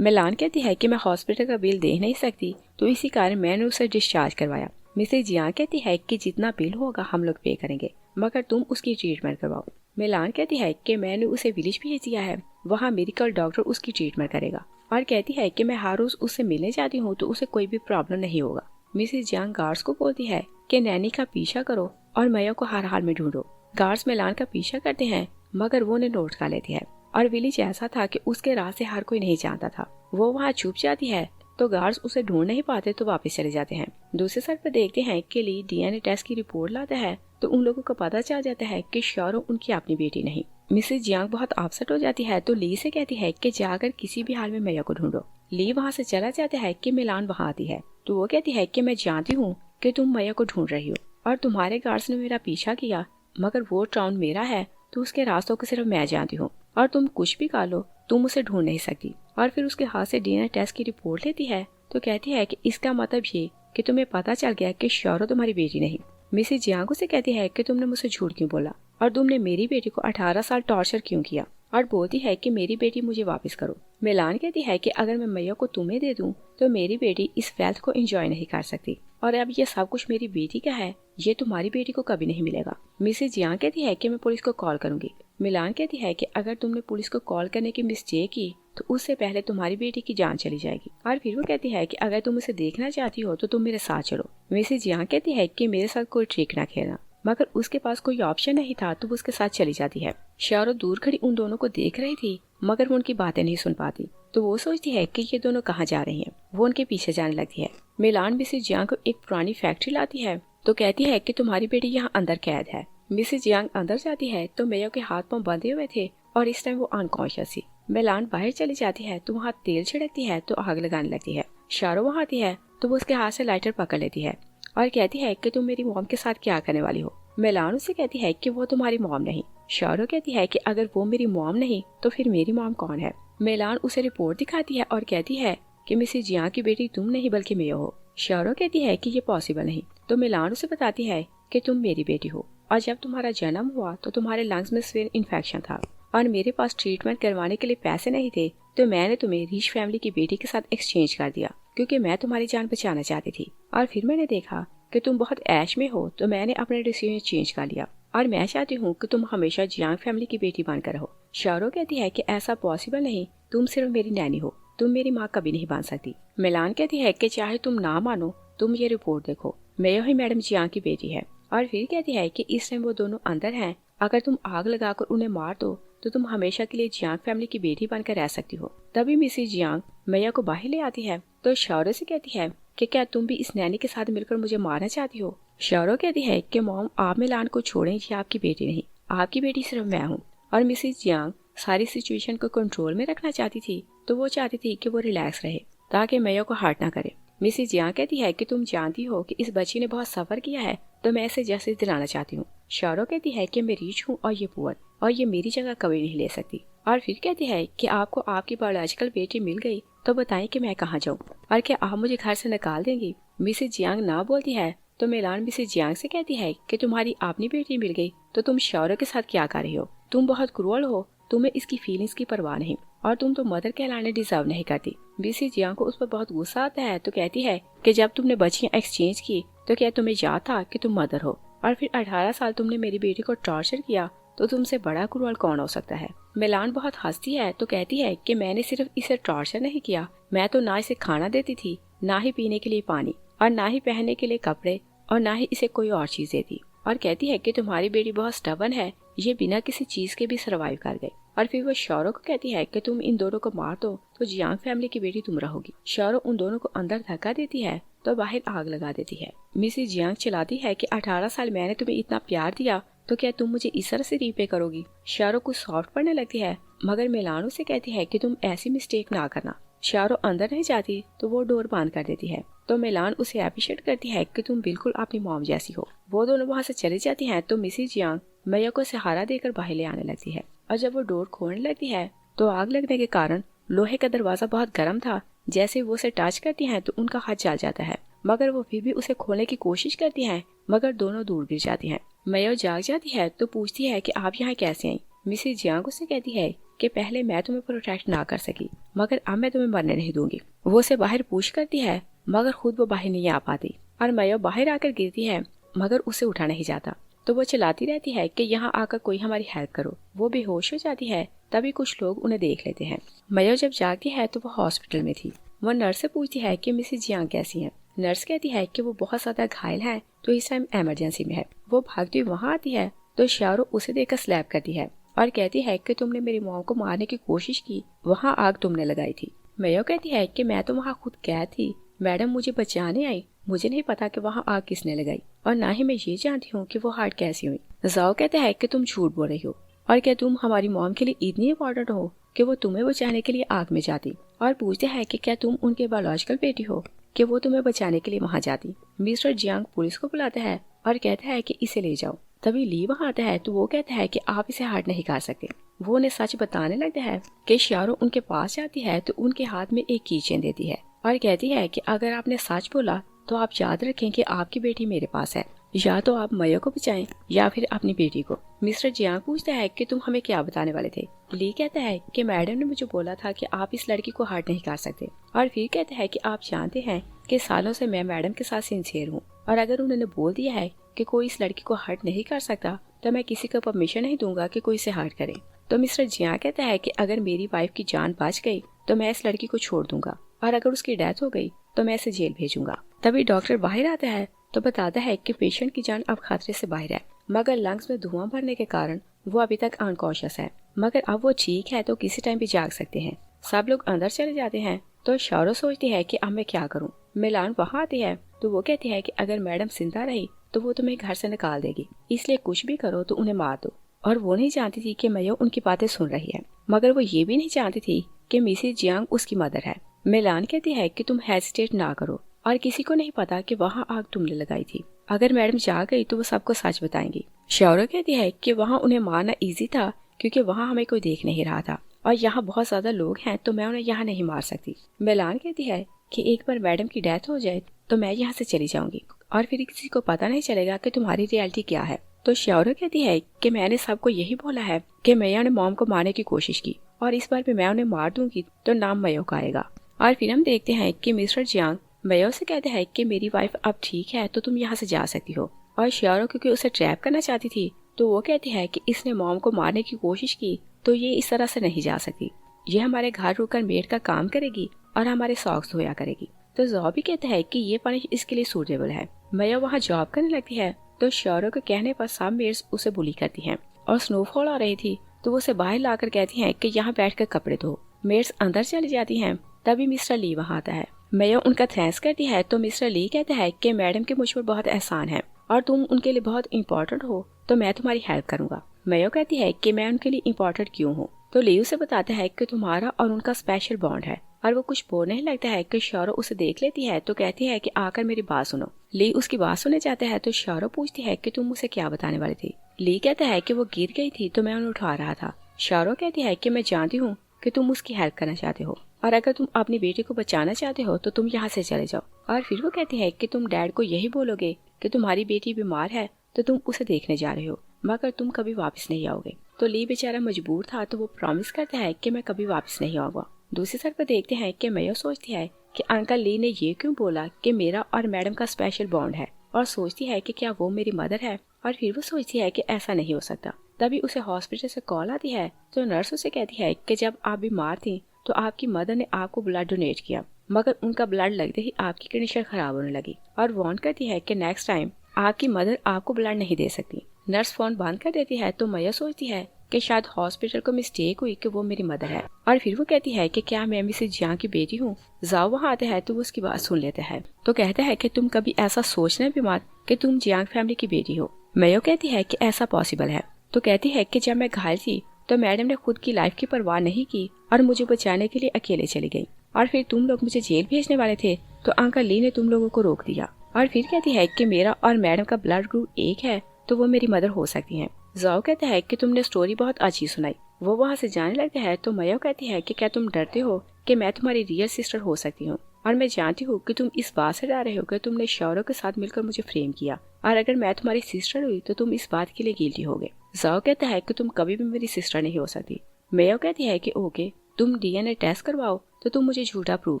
मिलान कहती है कि मैं हॉस्पिटल का बिल दे नहीं सकती तो इसी कारण मैंने उसे डिस्चार्ज करवाया। मिसेस जियांग कहती है कि जितना बिल होगा हम लोग पे करेंगे मगर तुम उसकी ट्रीटमेंट करवाओ। मिलान कहती है कि मैंने उसे विलेज भेज दिया है, वहाँ मेडिकल डॉक्टर उसकी ट्रीटमेंट करेगा, और कहती है कि मैं हर रोज उससे मिलने जाती हूँ तो उसे कोई भी प्रॉब्लम नहीं होगा। मिसेस जियांग गार्ड्स को बोलती है कि नैनी का पीछा करो और मेयो को हर हाल में ढूंढो। गार्ड्स मिलान का पीछा करते हैं मगर वो उन्हें नोट कर लेती है, और विलेज ऐसा था कि उसके रास्ते हर कोई नहीं जानता था। वो वहाँ छुप जाती है तो गार्ड्स उसे ढूंढ नहीं पाते तो वापस चले जाते हैं। दूसरे साइड पर देखते हैं कि ली डीएनए टेस्ट की रिपोर्ट लाता है तो उन लोगों को पता चल जाता है कि शाओरो उनकी अपनी बेटी नहीं। मिसेस जियांग बहुत अपसेट हो जाती है तो ली से कहती है कि जाकर किसी भी हाल में मेयो को ढूंढो। ली वहाँ से चला जाता है कि मिलान वहाँ आती है तो वो कहती है कि मैं जानती हूँ कि तुम मेयो को ढूंढ रही हो और तुम्हारे गार्ड्स ने मेरा पीछा किया मगर वो टाउन मेरा है तो उसके रास्तों को सिर्फ मैं जानती हूँ और तुम कुछ भी कर लो तुम उसे ढूंढ नहीं सकती। और फिर उसके हाथ से डीएनए टेस्ट की रिपोर्ट लेती है तो कहती है कि इसका मतलब ये कि तुम्हें पता चल गया कि शारो तुम्हारी बेटी नहीं। मिसेज जियांग उसे कहती है कि तुमने मुझसे झूठ क्यों बोला और तुमने मेरी बेटी को 18 साल टॉर्चर क्यों किया, और बोलती है कि मेरी बेटी मुझे वापस करो। मिलान कहती है कि अगर मैं मैया को तुम्हें दे दूं तो मेरी बेटी इस वेल्थ को एंजॉय नहीं कर सकती, और अब ये सब कुछ मेरी बेटी का है, ये तुम्हारी बेटी को कभी नहीं मिलेगा। मिसेज जियांग कहती है कि मैं पुलिस को कॉल करूंगी। मिलान कहती है कि अगर तुमने पुलिस को कॉल करने की मिस्टेक की तो उससे पहले तुम्हारी बेटी की जान चली जाएगी। और फिर वो कहती है कि अगर तुम उसे देखना चाहती हो तो तुम मेरे साथ चलो। मिसेज जियांग कहती है कि मेरे साथ कोई ट्रिक ना खेलना, मगर उसके पास कोई ऑप्शन नहीं था तो वो उसके साथ चली जाती है। शारो दूर खड़ी उन दोनों को देख रही थी, मगर वो उनकी बातें नहीं सुन पाती, तो वो सोचती है कि ये दोनों कहाँ जा रही हैं। वो उनके पीछे जाने लगती है। मिलान मिसेज जियांग को एक पुरानी फैक्ट्री लाती है तो कहती है कि तुम्हारी बेटी यहाँ अंदर कैद है। मिसेज जियांग अंदर जाती है तो मेयो के हाथ पांव बंधे हुए थे और इस टाइम वो अनकॉन्शियस थी। मिलान बाहर चली जाती है तो वहाँ तेल छिड़कती है तो आग लगाने लगती है। शारो वहाँ आती है तो वो उसके हाथ से लाइटर पकड़ लेती है और कहती है कि तुम मेरी मॉम के साथ क्या करने वाली हो। मिलान उसे कहती है कि वो तुम्हारी मॉम नहीं। शारो कहती है कि अगर वो मेरी मॉम नहीं तो फिर मेरी मॉम कौन है। मिलान उसे रिपोर्ट दिखाती है और कहती है कि मिसेज जियांग की बेटी तुम नहीं बल्कि मेयो हो। शारो कहती है कि ये पॉसिबल नहीं, तो मिलान उसे बताती है कि तुम मेरी बेटी हो और जब तुम्हारा जन्म हुआ तो तुम्हारे लंग्स में स्वेयर इन्फेक्शन था और मेरे पास ट्रीटमेंट करवाने के लिए पैसे नहीं थे, तो मैंने तुम्हें रिच फैमिली की बेटी के साथ एक्सचेंज कर दिया क्योंकि मैं तुम्हारी जान बचाना चाहती थी। और फिर मैंने देखा कि तुम बहुत ऐश में हो तो मैंने अपने डिसीजन चेंज कर लिया और मैं चाहती हूँ कि तुम हमेशा जियांग फैमिली की बेटी बनकर रहो। शारो कहती है कि ऐसा पॉसिबल नहीं, तुम सिर्फ मेरी नैनी हो, तुम मेरी माँ कभी नहीं बन सकती। मिलान कहती है कि चाहे तुम ना मानो, तुम ये रिपोर्ट देखो, मेयो ही मैडम जियांग की बेटी है। और फिर कहती है कि इस टाइम वो दोनों अंदर हैं, अगर तुम आग लगाकर उन्हें मार दो तो तुम हमेशा के लिए जियांग फैमिली की बेटी बनकर रह सकती हो। तभी मिसेज जियांग मैया को बाहर ले आती है तो शारो से कहती है कि क्या तुम भी इस नैनी के साथ मिलकर मुझे मारना चाहती हो। शारो कहती है कि मॉम आप मिलान को छोड़ें, ये आपकी बेटी नहीं, आपकी बेटी सिर्फ मैं हूँ। और मिसेज जियांग सारी सिचुएशन को कंट्रोल में रखना चाहती थी, तो वो चाहती थी कि वो रिलैक्स रहे ताकि मैया को हर्ट ना करे। मिसेज जियांग कहती है कि तुम जानती हो कि इस बच्ची ने बहुत सफर किया है, तो मैं इसे जस्टिस दिलाना चाहती हूँ। शारो कहती है कि मैं रीच हूँ और ये पुअर, और ये मेरी जगह कभी नहीं ले सकती। और फिर कहती है कि आपको आपकी बायोलॉजिकल बेटी मिल गई तो बताएं कि मैं कहाँ जाऊँ, और क्या आप मुझे घर से निकाल देंगी। मिसेज जियांग ना बोलती है तो मिलान मिसेज जियांग से कहती है कि तुम्हारी अपनी बेटी मिल गई तो तुम शारो के साथ क्या कर रही हो, तुम बहुत क्रूअल हो, तुम्हें इसकी फीलिंग्स की परवाह नहीं और तुम तो मदर कहलाने डिजर्व नहीं करती। मिसेज जियांग को उस पर बहुत गुस्सा आता है तो कहती है कि जब तुमने बच्चियां एक्सचेंज की तो क्या तुम्हें याद था कि तुम मदर हो, और फिर 18 साल तुमने मेरी बेटी को टॉर्चर किया, तो तुमसे बड़ा क्रूअल कौन हो सकता है। मिलान बहुत हंसती है तो कहती है कि मैंने सिर्फ इसे टॉर्चर नहीं किया, मैं तो ना इसे खाना देती थी, ना ही पीने के लिए पानी, और ना ही पहनने के लिए कपड़े, और ना ही इसे कोई और चीज देती। और कहती है कि तुम्हारी बेटी बहुत स्टबर्न है, ये बिना किसी चीज के भी सर्वाइव कर गई। और फिर वो शारो को कहती है कि तुम इन दोनों को मार दो तो जियांग फैमिली की बेटी तुम रहोगी। शारो उन दोनों को अंदर धक्का देती है तो बाहर आग लगा देती है। मिसेज जियांग चिल्लाती है कि 18 साल मैंने तुम्हें इतना प्यार दिया तो क्या तुम मुझे इस तरह से रीपे करोगी। शारो कुछ सॉफ्ट पड़ने लगती है, मगर मिलान उसे कहती है कि तुम ऐसी मिस्टेक ना करना। शारो अंदर नहीं जाती तो वो डोर बंद कर देती है, तो मिलान उसे अप्रिशिएट करती है कि तुम बिल्कुल अपनी मॉम जैसी हो। वो दोनों वहाँ से चली जाती हैं तो मिसेज जियांग मैया को सहारा देकर बाहर ले आने लगती है, और जब वो डोर खोलने लगती है तो आग लगने के कारण लोहे का दरवाजा बहुत गर्म था, जैसे वो उसे टच करती हैं तो उनका हाथ जल जाता है, मगर वो फिर भी उसे खोलने की कोशिश करती हैं, मगर दोनों दूर गिर जाती हैं। मैया जाग जाती है तो पूछती है कि आप यहाँ कैसे आई। मिसेज जियांग उसे कहती है कि पहले मैं तुम्हें प्रोटेक्ट ना कर सकी, मगर अब मैं तुम्हें मरने नहीं दूंगी। वो उसे बाहर पुश करती है, मगर खुद वो बाहर नहीं आ पाती, और मैया बाहर आकर गिरती है, मगर उसे उठा नहीं जाता। तो वो चिल्लाती रहती है कि यहाँ आकर कोई हमारी हेल्प करो। वो बेहोश हो जाती है, तभी कुछ लोग उन्हें देख लेते हैं। मैया जब जागती है तो वो हॉस्पिटल में थी। वो नर्स से पूछती है कि मिसेज जियांग कैसी हैं। नर्स कहती है कि वो बहुत ज्यादा घायल है, तो इस टाइम इमरजेंसी में है। वो भागती हुई वहाँ आती है तो शारो उसे देखकर स्लैप करती है और कहती है कि तुमने मेरी मॉम को मारने की कोशिश की, वहाँ आग तुमने लगाई थी। मैया कहती है कि मैं तो वहाँ खुद कैद थी, मैडम मुझे बचाने आई, मुझे नहीं पता कि वहाँ आग किसने लगाई, और ना ही मैं ये जानती हूँ कि वो हार्ट कैसी हुई। जाओ कहता है कि तुम झूठ बोल रही हो, और क्या तुम हमारी मॉम के लिए इतनी इम्पोर्टेंट हो कि वो तुम्हें बचाने के लिए आग में जाती। और पूछते हैं कि क्या तुम उनके बायोलॉजिकल बेटी हो कि वो तुम्हें बचाने के लिए वहाँ जाती। मिस्टर जियांग पुलिस को बुलाता है और कहता है कि इसे ले जाओ। तभी ली वहाँ आता है तो वो कहता है कि आप इसे हर्ट नहीं कर सकते। वो उन्हें सच बताने लगता है कि शारो उनके पास जाती है तो उनके हाथ में एक कीचेन देती है और कहती है कि अगर आपने सच बोला तो आप याद रखें कि आपकी बेटी मेरे पास है, या तो आप मयो को बचाएं या फिर अपनी बेटी को। मिस्टर जियांग पूछता है कि तुम हमें क्या बताने वाले थे। ली कहता है कि मैडम ने मुझे बोला था कि आप इस लड़की को हर्ट नहीं कर सकते, और फिर कहता है कि आप जानते हैं कि सालों से मैं मैडम के साथ सिंसियर हूँ, और अगर उन्होंने बोल दिया है कि कोई इस लड़की को हर्ट नहीं कर सकता तो मैं किसी को परमिशन नहीं दूंगा कि कोई इसे हर्ट करे। तो मिस्टर जियांग कहता है कि अगर मेरी वाइफ की जान बच गई तो मैं इस लड़की को छोड़ दूंगा, और अगर उसकी डेथ हो गई तो मैं इसे जेल भेजूंगा। तभी डॉक्टर बाहर आता है तो बताता है कि पेशेंट की जान अब खतरे से बाहर है, मगर लंग्स में धुआं भरने के कारण वो अभी तक अनकॉन्शियस है, मगर अब वो ठीक है तो किसी टाइम भी जाग सकते हैं। सब लोग अंदर चले जाते हैं तो शारो सोचती है कि अब मैं क्या करूं। मिलान वहाँ आती है तो वो कहती है कि अगर मैडम जिंदा रही तो वो तुम्हें घर से निकाल देगी, इसलिए कुछ भी करो तो उन्हें मार दो। और वो नहीं जानती थी कि मयो उनकी बातें सुन रही है, मगर वो ये भी नहीं जानती थी कि मिसेस जियांग उसकी मदर है। मिलान कहती है कि तुम हेजिटेट ना करो, और किसी को नहीं पता कि वहाँ आग तुमने लगाई थी। अगर मैडम जा गई तो वो सबको सच बताएंगी। शारो कहती है कि वहाँ उन्हें मारना इजी था क्योंकि वहाँ हमें कोई देख नहीं रहा था, और यहाँ बहुत ज्यादा लोग हैं तो मैं उन्हें यहाँ नहीं मार सकती। मिलान कहती है कि एक बार मैडम की डेथ हो जाए तो मैं यहाँ से चली जाऊंगी, और फिर किसी को पता नहीं चलेगा कि तुम्हारी रियलिटी क्या है। तो शारो कहती है कि मैंने सबको यही बोला है कि मैया ने मॉम को मारने की कोशिश की, और इस बार भी मैं उन्हें मार दूंगी तो नाम मयो का आएगा। और फिर हम देखते हैं कि मिस्टर जियांग मयो से कहते हैं कि मेरी वाइफ अब ठीक है तो तुम यहाँ से जा सकती हो। और शारो क्योंकि उसे ट्रैप करना चाहती थी तो वो कहती है कि इसने मॉम को मारने की कोशिश की तो ये इस तरह से नहीं जा सकती, ये हमारे घर रुककर मेड का काम करेगी और हमारे सॉक्स धोया करेगी। तो जॉ भी कहता है कि ये पनिश इसके लिए सूटेबल है। मयो वहाँ जॉब करने लगती है तो शारो के कहने पर सब मेड्स उसे बुली करती हैं, और स्नोफॉल आ रही थी तो वो उसे बाहर लाकर कहती हैं कि यहाँ बैठकर कपड़े धो। मेड्स अंदर चली जाती हैं, तभी मिस्टर ली वहाँ आता है। मयो उनका थैंक्स करती है तो मिस्टर ली कहता है कि मैडम के मुझ पर बहुत एहसान है और तुम उनके लिए बहुत इम्पोर्टेंट हो तो मैं तुम्हारी हेल्प करूंगा। मयो कहती है कि मैं उनके लिए इम्पोर्टेंट क्यों हूँ। तो ली उसे बताता है कि तुम्हारा और उनका स्पेशल बॉन्ड है, और वो कुछ बोलने ही लगता है कि शारो उसे देख लेती है तो कहती है कि आकर मेरी बात सुनो। ली उसकी बात सुनने जाता है तो शारो पूछती है कि तुम मुझे क्या बताने वाली थी। ली कहता है कि वो गिर गई थी तो मैं उन्हें उठा रहा था। शारो कहती है कि मैं जानती हूँ कि तुम उसकी हेल्प करना चाहते हो, और अगर तुम अपनी बेटी को बचाना चाहते हो तो तुम यहाँ से चले जाओ। और फिर वो कहती है कि तुम डैड को यही बोलोगे कि तुम्हारी बेटी बीमार है तो तुम उसे देखने जा रहे हो, मगर तुम कभी वापस नहीं आओगे। तो ली बेचारा मजबूर था तो वो प्रॉमिस करता है कि मैं कभी वापस नहीं आऊंगा। दूसरी तरफ पर देखते हैं कि मयो सोचती है कि अंकल ली ने ये क्यों बोला कि मेरा और मैडम का स्पेशल बॉन्ड है, और सोचती है कि क्या वो मेरी मदर है। और फिर वो सोचती है कि ऐसा नहीं हो सकता। तभी उसे हॉस्पिटल से कॉल आती है तो नर्स उसे कहती है कि जब आप बीमार थी तो आपकी मदर ने आपको ब्लड डोनेट किया, मगर उनका ब्लड लगते ही आपकी कंडीशन खराब होने लगी, और वार्न करती है कि नेक्स्ट टाइम आपकी मदर आपको ब्लड नहीं दे सकती। नर्स फोन बंद कर देती है तो मया सोचती है कि शायद हॉस्पिटल को मिस्टेक हुई कि वो मेरी मदर है। और फिर वो कहती है कि क्या मैं मिसेस जियांग की बेटी हूँ। जाओ वहाँ आता है तो वो उसकी बात सुन लेता है तो कहता है कि तुम कभी ऐसा सोचना भी मत कि तुम जियांग फैमिली की बेटी हो। मयो कहती है कि ऐसा पॉसिबल है। तो कहती है कि जब मैं घायल थी तो मैडम ने खुद की लाइफ की परवाह नहीं की और मुझे बचाने के लिए अकेले चली गई, और फिर तुम लोग मुझे जेल भेजने वाले थे तो अंकल ली ने तुम लोगों को रोक दिया। और फिर कहती है कि मेरा और मैडम का ब्लड ग्रुप एक है तो वो मेरी मदर हो सकती हैं। जाओ कहता है कि तुमने स्टोरी बहुत अच्छी सुनाई। वो वहाँ से जाने लगता है तो मयो कहती है कि क्या तुम डरते हो कि मैं तुम्हारी रियल सिस्टर हो सकती हूँ, और मैं जानती हूँ कि तुम इस बात से डर रहे हो कि तुमने शारो के साथ मिलकर मुझे फ्रेम किया, और अगर मैं तुम्हारी सिस्टर हुई तो तुम इस बात के लिए गिल्टी होगे। जाओ कहता है कि तुम कभी भी मेरी सिस्टर नहीं हो सकती। मयो कहती है कि ओके, तुम डीएनए टेस्ट करवाओ तो तुम मुझे झूठा प्रूव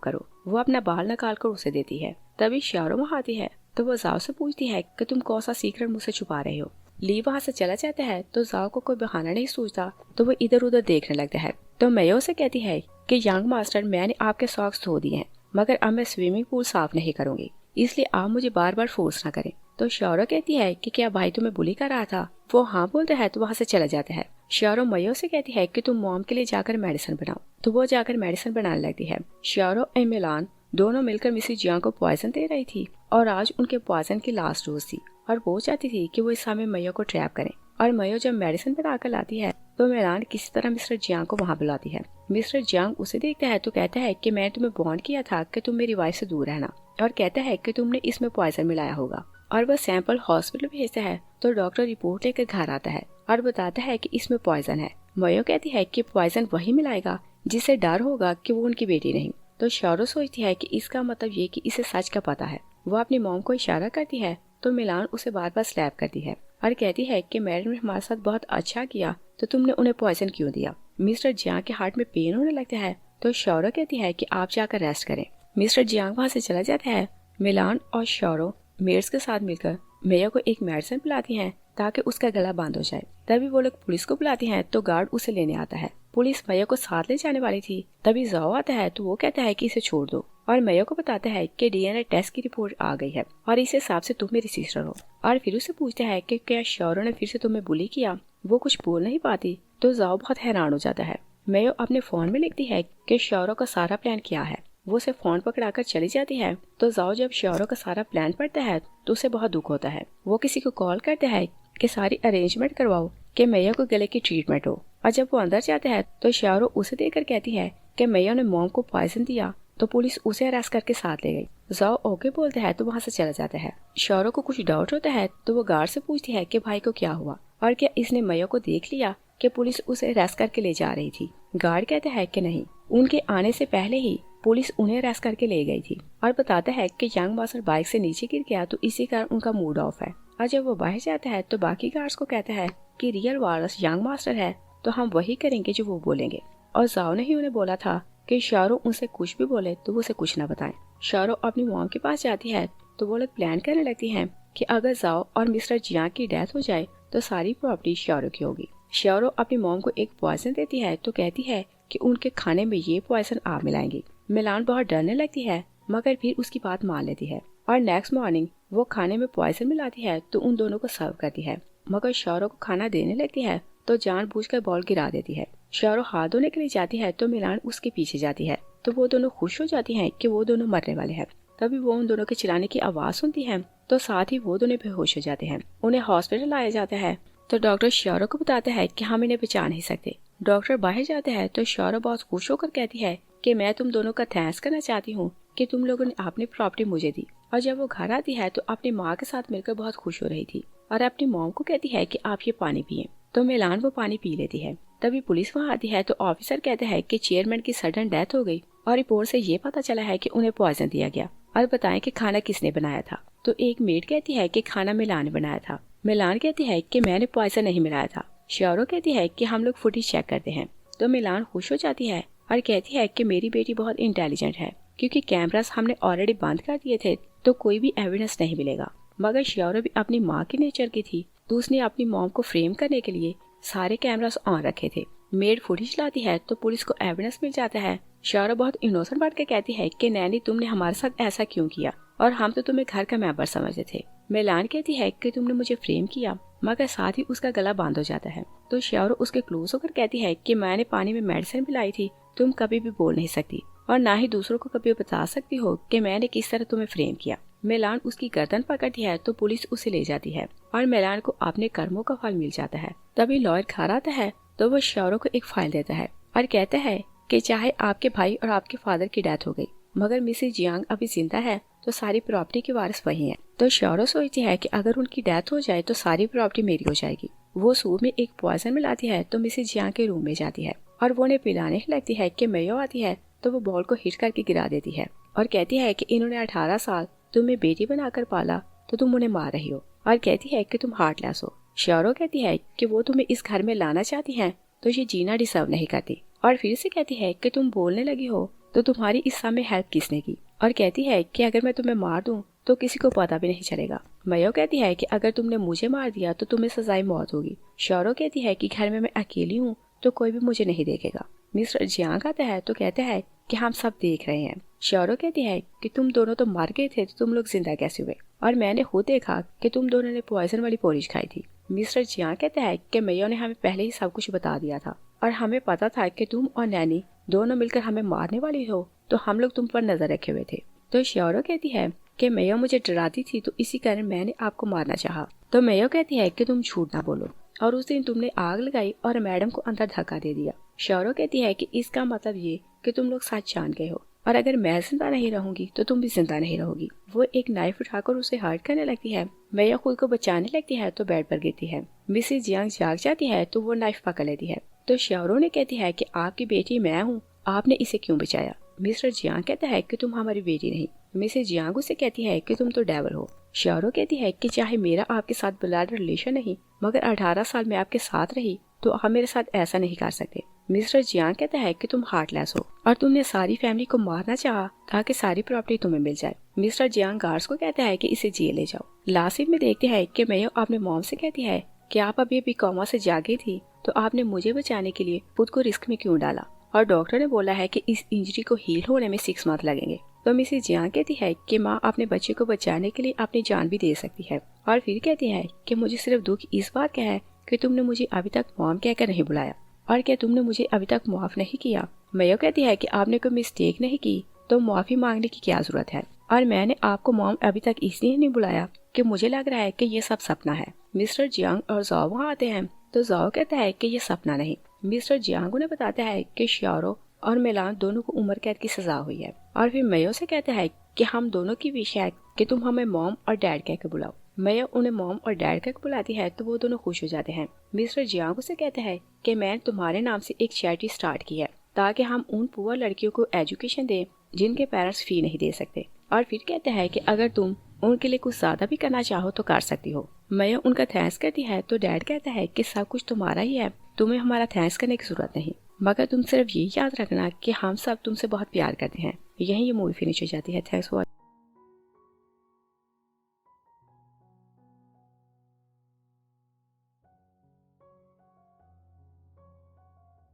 करो। वो अपना बाल निकाल कर उसे देती है। तभी शारो वहाँ आती है तो वो जाओ से पूछती है कि तुम कौन सा सीक्रेट मुझसे छुपा रहे हो। ली वहाँ से चला जाता है तो जाओ को कोई बहाना नहीं सूझता तो वो इधर उधर देखने लगता है। तो मयो से कहती है कि यंग मास्टर, मैंने आपके सॉक्स धो दिए हैं, मगर अब मैं स्विमिंग पूल साफ नहीं करूंगी, इसलिए आप मुझे बार बार फोर्स ना करें। तो शारो कहती है कि क्या भाई तुम्हें बुली कर रहा था। वो हाँ बोलता है तो वहाँ से चला जाता है। शारो मयो से कहती है कि तुम मॉम के लिए जाकर मेडिसिन बनाओ, तो वो जाकर मेडिसिन बनाने लगती है। शारो और मिलान दोनों मिलकर मिसेस जियांग को पॉइजन दे रही थी, और आज उनके पॉइजन की लास्ट डोज थी, और वो चाहती थी कि वो इस समय मयो को ट्रैप करें। और मयो जब मेडिसिन बनाकर लाती है तो मिलान किसी तरह मिस्टर जियांग को वहाँ बुलाती है। मिस्टर जियांग उसे देखता है तो कहता है कि मैं तुम्हें वार्न किया था कि तुम मेरी वाइफ से दूर रहना, और कहता है कि तुमने इसमें पॉइजन मिलाया होगा। और वह सैंपल हॉस्पिटल भेजता है तो डॉक्टर रिपोर्ट लेकर घर आता है और बताता है कि इसमें पॉइजन है। मयो कहती है कि पॉइजन वही मिलाएगा जिससे डर होगा कि वो उनकी बेटी नहीं। तो शारो सोचती है कि इसका मतलब ये कि इसे सच का पता है। वो अपनी मॉम को इशारा करती है तो मिलान उसे बार बार स्लैप करती है और कहती है कि मैडम ने हमारे साथ बहुत अच्छा किया तो तुमने उन्हें पॉइजन क्यों दिया। मिस्टर जियांग के हार्ट में पेन होने लगता है तो शौरो कहती है कि आप जाकर रेस्ट करें। मिस्टर जियांग वहाँ से चला जाता है। मिलान और शौरो मेड्स के साथ मिलकर मेयो को एक मेडिसिन पिलाती हैं ताकि उसका गला बंद हो जाए। तभी वो लोग पुलिस को बुलाती हैं तो गार्ड उसे लेने आता है। पुलिस मेयो को साथ ले जाने वाली थी, तभी जाओ आता है तो वो कहता है कि इसे छोड़ दो और मेयो को बताता है कि डीएनए टेस्ट की रिपोर्ट आ गई है और इस हिसाब से तुम मेरी सिस्टर हो। और फिर उसे पूछता है कि क्या शौरो ने फिर से तुम्हें बुली किया। वो कुछ बोल नहीं पाती तो जाओ बहुत हैरान हो जाता है। मेयो अपने फोन में लिखती है कि शौरो का सारा प्लान क्या है। वो उसे फोन पकड़ाकर चली जाती है तो जाओ जब शौरो का सारा प्लान पढ़ता है तो उसे बहुत दुख होता है। वो किसी को कॉल करता है कि सारी अरेंजमेंट करवाओ कि मेयो को गले की ट्रीटमेंट हो। और जब वो अंदर जाता है तो शौरो उसे देखकर कहती है कि मेयो ने मॉम को पॉइजन दिया तो पुलिस उसे अरेस्ट करके साथ ले गई। जाओ ओके बोलता है तो वहाँ से चला जाता है। शौरो को कुछ डाउट होता है तो वो गार्ड से पूछती है कि भाई को क्या हुआ और क्या इसने मेयो को देख लिया कि पुलिस उसे अरेस्ट करके ले जा रही थी। गार्ड कहता है कि नहीं, उनके आने से पहले ही पुलिस उन्हें अरेस्ट करके ले गई थी और बताता है कि यंग मास्टर बाइक से नीचे गिर गया तो इसी कारण उनका मूड ऑफ है। और जब वो बाहर जाता है तो बाकी गार्ड्स को कहता है कि रियल वारस यंग मास्टर है तो हम वही करेंगे जो वो बोलेंगे। और जाओ ने ही उन्हें बोला था कि शौरो उनसे कुछ भी बोले तो वो उसे कुछ ना बताएं। शौरो अपनी मॉम के पास जाती है तो वो लोग प्लान करने लगती हैं कि अगर जाओ और मिस्टर जियांग की डेथ हो जाए तो सारी प्रॉपर्टी शौरो की होगी। शौरो अपनी मॉम को एक पॉइजन देती है तो कहती है कि उनके खाने में ये पॉइजन आप मिलाएंगी। मिलान बहुत डरने लगती है मगर फिर उसकी बात मान लेती है और नेक्स्ट मॉर्निंग वो खाने में पॉइजन मिलाती है तो उन दोनों को सर्व करती है। मगर शौरो को खाना देने लगती है तो जानबूझकर बॉल गिरा देती है। शौरो हाथ धोने के लिए जाती है तो मिलान उसके पीछे जाती है तो वो दोनों खुश हो जाती हैं कि वो दोनों मरने वाले हैं। तभी वो उन दोनों के चिल्लाने की आवाज सुनती है तो साथ ही वो दोनों बेहोश हो जाते हैं। उन्हें हॉस्पिटल लाया जाता है तो डॉक्टर शौरो को बताता है कि हम इन्हें बचा नहीं सकते। डॉक्टर बाहर जाता है तो शौरो बहुत खुश होकर कहती है कि मैं तुम दोनों का थैंक्स करना चाहती हूँ कि तुम लोगों ने अपनी प्रॉपर्टी मुझे दी। और जब वो घर आती है तो अपनी माँ के साथ मिलकर बहुत खुश हो रही थी और अपनी मॉम को कहती है कि आप ये पानी पिए तो मिलान वो पानी पी लेती है। तभी पुलिस वहाँ आती है तो ऑफिसर कहता है कि चेयरमैन की सडन डेथ हो गई और रिपोर्ट से ये पता चला है कि उन्हें पॉइजन दिया गया और बताएं कि खाना किसने बनाया था। तो एक मेड कहती है कि खाना मिलान ने बनाया था। मिलान कहती है कि मैंने पॉइजन नहीं मिलाया था। शौरो कहती है कि हम लोग फुटेज चेक करते हैं। तो मिलान खुश हो जाती है और कहती है कि मेरी बेटी बहुत इंटेलिजेंट है क्योंकि कैमरास हमने ऑलरेडी बंद कर दिए थे तो कोई भी एविडेंस नहीं मिलेगा। मगर शौरो भी अपनी माँ के नेचर की थी तो उसने अपनी मॉम को फ्रेम करने के लिए सारे कैमरास ऑन रखे थे। मेड फुटेज लाती है तो पुलिस को एविडेंस मिल जाता है। शौरो बहुत इनोसेंट बढ़ के कहती है कि नैनी तुमने हमारे साथ ऐसा क्यों किया और हम तो तुम्हें घर का मेंबर समझते थे। मिलान कहती है कि तुमने मुझे फ्रेम किया मगर साथ ही उसका गला बंद हो जाता है। तो शौरो उसके क्लोज होकर कहती है कि मैंने पानी में मेडिसिन पिलाई थी, तुम कभी भी बोल नहीं सकती और ना ही दूसरों को कभी बता सकती हो कि मैंने किस तरह तुम्हें फ्रेम किया। मिलान उसकी गर्दन पकड़ती है तो पुलिस उसे ले जाती है और मिलान को अपने कर्मों का फल मिल जाता है। तभी लॉयर घर आता है तो वो शौरो को एक फाइल देता है और कहता है कि चाहे आपके भाई और आपके फादर की डेथ हो गई मगर मिसेस जियांग अभी जिंदा है तो सारी प्रॉपर्टी की वारिस वही है। तो शौरो सोचती है कि अगर उनकी डेथ हो जाए तो सारी प्रॉपर्टी मेरी हो जाएगी। वो सूप में एक पॉइजन मिलाती है तो मिसेस जियांग के रूम में जाती है और वो उन्हें पिलाने लगती है कि मेयो आती है तो वो बॉल को हिट करके गिरा देती है और कहती है कि इन्होंने 18 साल तुम्हें बेटी बनाकर पाला तो तुम उन्हें मार रही हो और कहती है कि तुम हार्टलेस हो। शौरो कहती है कि वो तुम्हें इस घर में लाना चाहती हैं तो ये जीना डिजर्व नहीं करती और फिर से कहती है कि तुम बोलने लगी हो तो तुम्हारी इस समय हेल्प किसने की और कहती है कि अगर मैं तुम्हें मार दूं तो किसी को पता भी नहीं चलेगा। मेयो कहती है कि अगर तुमने मुझे मार दिया तो तुम्हें सजाए मौत होगी। शौरो कहती है कि घर में मैं अकेली हूँ तो कोई भी मुझे नहीं देखेगा। मिस्टर जियांग आता है तो कहता है कि हम सब देख रहे हैं। शौरो कहती है कि तुम दोनों तो मर गए थे तो तुम लोग जिंदा कैसे हुए और मैंने खुद देखा कि तुम दोनों ने पॉइजन वाली पोरिज खाई थी। मिस्टर जियांग कहता है कि मेयो ने हमें पहले ही सब कुछ बता दिया था और हमें पता था कि तुम और नैनी दोनों मिलकर हमें मारने वाली हो तो हम लोग तुम पर नजर रखे हुए थे। तो शौरो कहती है कि मेयो मुझे डराती थी तो इसी कारण मैंने आपको मारना चाहा। तो मेयो कहती है कि तुम झूठ ना बोलो और उस दिन तुमने आग लगाई और मैडम को अंदर धक्का दे दिया। शौरो कहती है कि इसका मतलब ये कि तुम लोग सच जान गए हो और अगर मैं जिंदा नहीं रहूंगी तो तुम भी जिंदा नहीं रहोगी। वो एक नाइफ उठाकर उसे हर्ट करने लगती है। मेयो खुद को बचाने लगती है तो बेड पर गिरती है। मिसेस जियांग जाग जाती है तो वो नाइफ पकड़ लेती है। तो शौरो ने कहती है कि आपकी बेटी मैं हूँ, आपने इसे क्यों बचाया। मिस्टर जियांग कहता है कि तुम हमारी बेटी नहीं। मिसेस जियांग उसे कहती है कि तुम तो डेविल हो। शाओरो कहती है कि चाहे मेरा आपके साथ ब्लड रिलेशन नहीं, मगर 18 साल में आपके साथ रही तो आप मेरे साथ ऐसा नहीं कर सकते। मिस्टर जियांग कहता है कि तुम हार्टलेस हो और तुमने सारी फैमिली को मारना चाहा ताकि सारी प्रॉपर्टी तुम्हें मिल जाए। मिस्टर जियांग गार्ड्स को कहता है कि इसे जेल ले जाओ। लास्ट सीन में देखते हैं कि मेयो अपने मॉम से कहती है कि आप अभी कोमा से जागी थी तो आपने मुझे बचाने के लिए खुद को रिस्क में क्यों डाला, और डॉक्टर ने बोला है कि इस इंजरी को हील होने में 6 मंथ लगेंगे। तो मिसेस जियांग कहती है कि माँ अपने बच्चे को बचाने के लिए अपनी जान भी दे सकती है, और फिर कहती है कि मुझे सिर्फ दुख इस बात का है कि तुमने मुझे अभी तक मॉम कहकर नहीं बुलाया और क्या तुमने मुझे अभी तक माफ नहीं किया। मेयो कहती है कि आपने कोई मिस्टेक नहीं की तो माफी मांगने की क्या जरूरत है, और मैंने आपको मॉम अभी तक इसलिए नहीं बुलाया कि मुझे लग रहा है कि ये सब सपना है। मिस्टर जियांग और जाओ वहाँ आते हैं तो जाओ कहता है कि ये सपना नहीं। मिस्टर जियांग उन्हें बताता है कि शाओरो और मिलान दोनों को उम्र कैद की सजा हुई है, और फिर मेयो से कहता है कि हम दोनों की विश है कि तुम हमें मॉम और डैड कह के बुलाओ। मेयो उन्हें मॉम और डैड कह के बुलाती है तो वो दोनों खुश हो जाते हैं। मिस्टर जियांग उसे कहता है कि मैं तुम्हारे नाम से एक चैरिटी स्टार्ट की है ताकि हम उन पुअर लड़कियों को एजुकेशन दें जिनके पेरेंट्स फी नहीं दे सकते, और फिर कहता है कि अगर तुम उनके लिए कुछ ज्यादा भी करना चाहो तो कर सकती हो। मेयो उनका थैंक्स करती है तो डैड कहता है कि सब कुछ तुम्हारा ही है, तुम्हें हमारा थैंक्स करने की जरूरत नहीं, मगर तुम सिर्फ ये याद रखना कि हम सब तुमसे बहुत प्यार करते हैं। यहीं ये मूवी फिनिश हो जाती है। Thanks for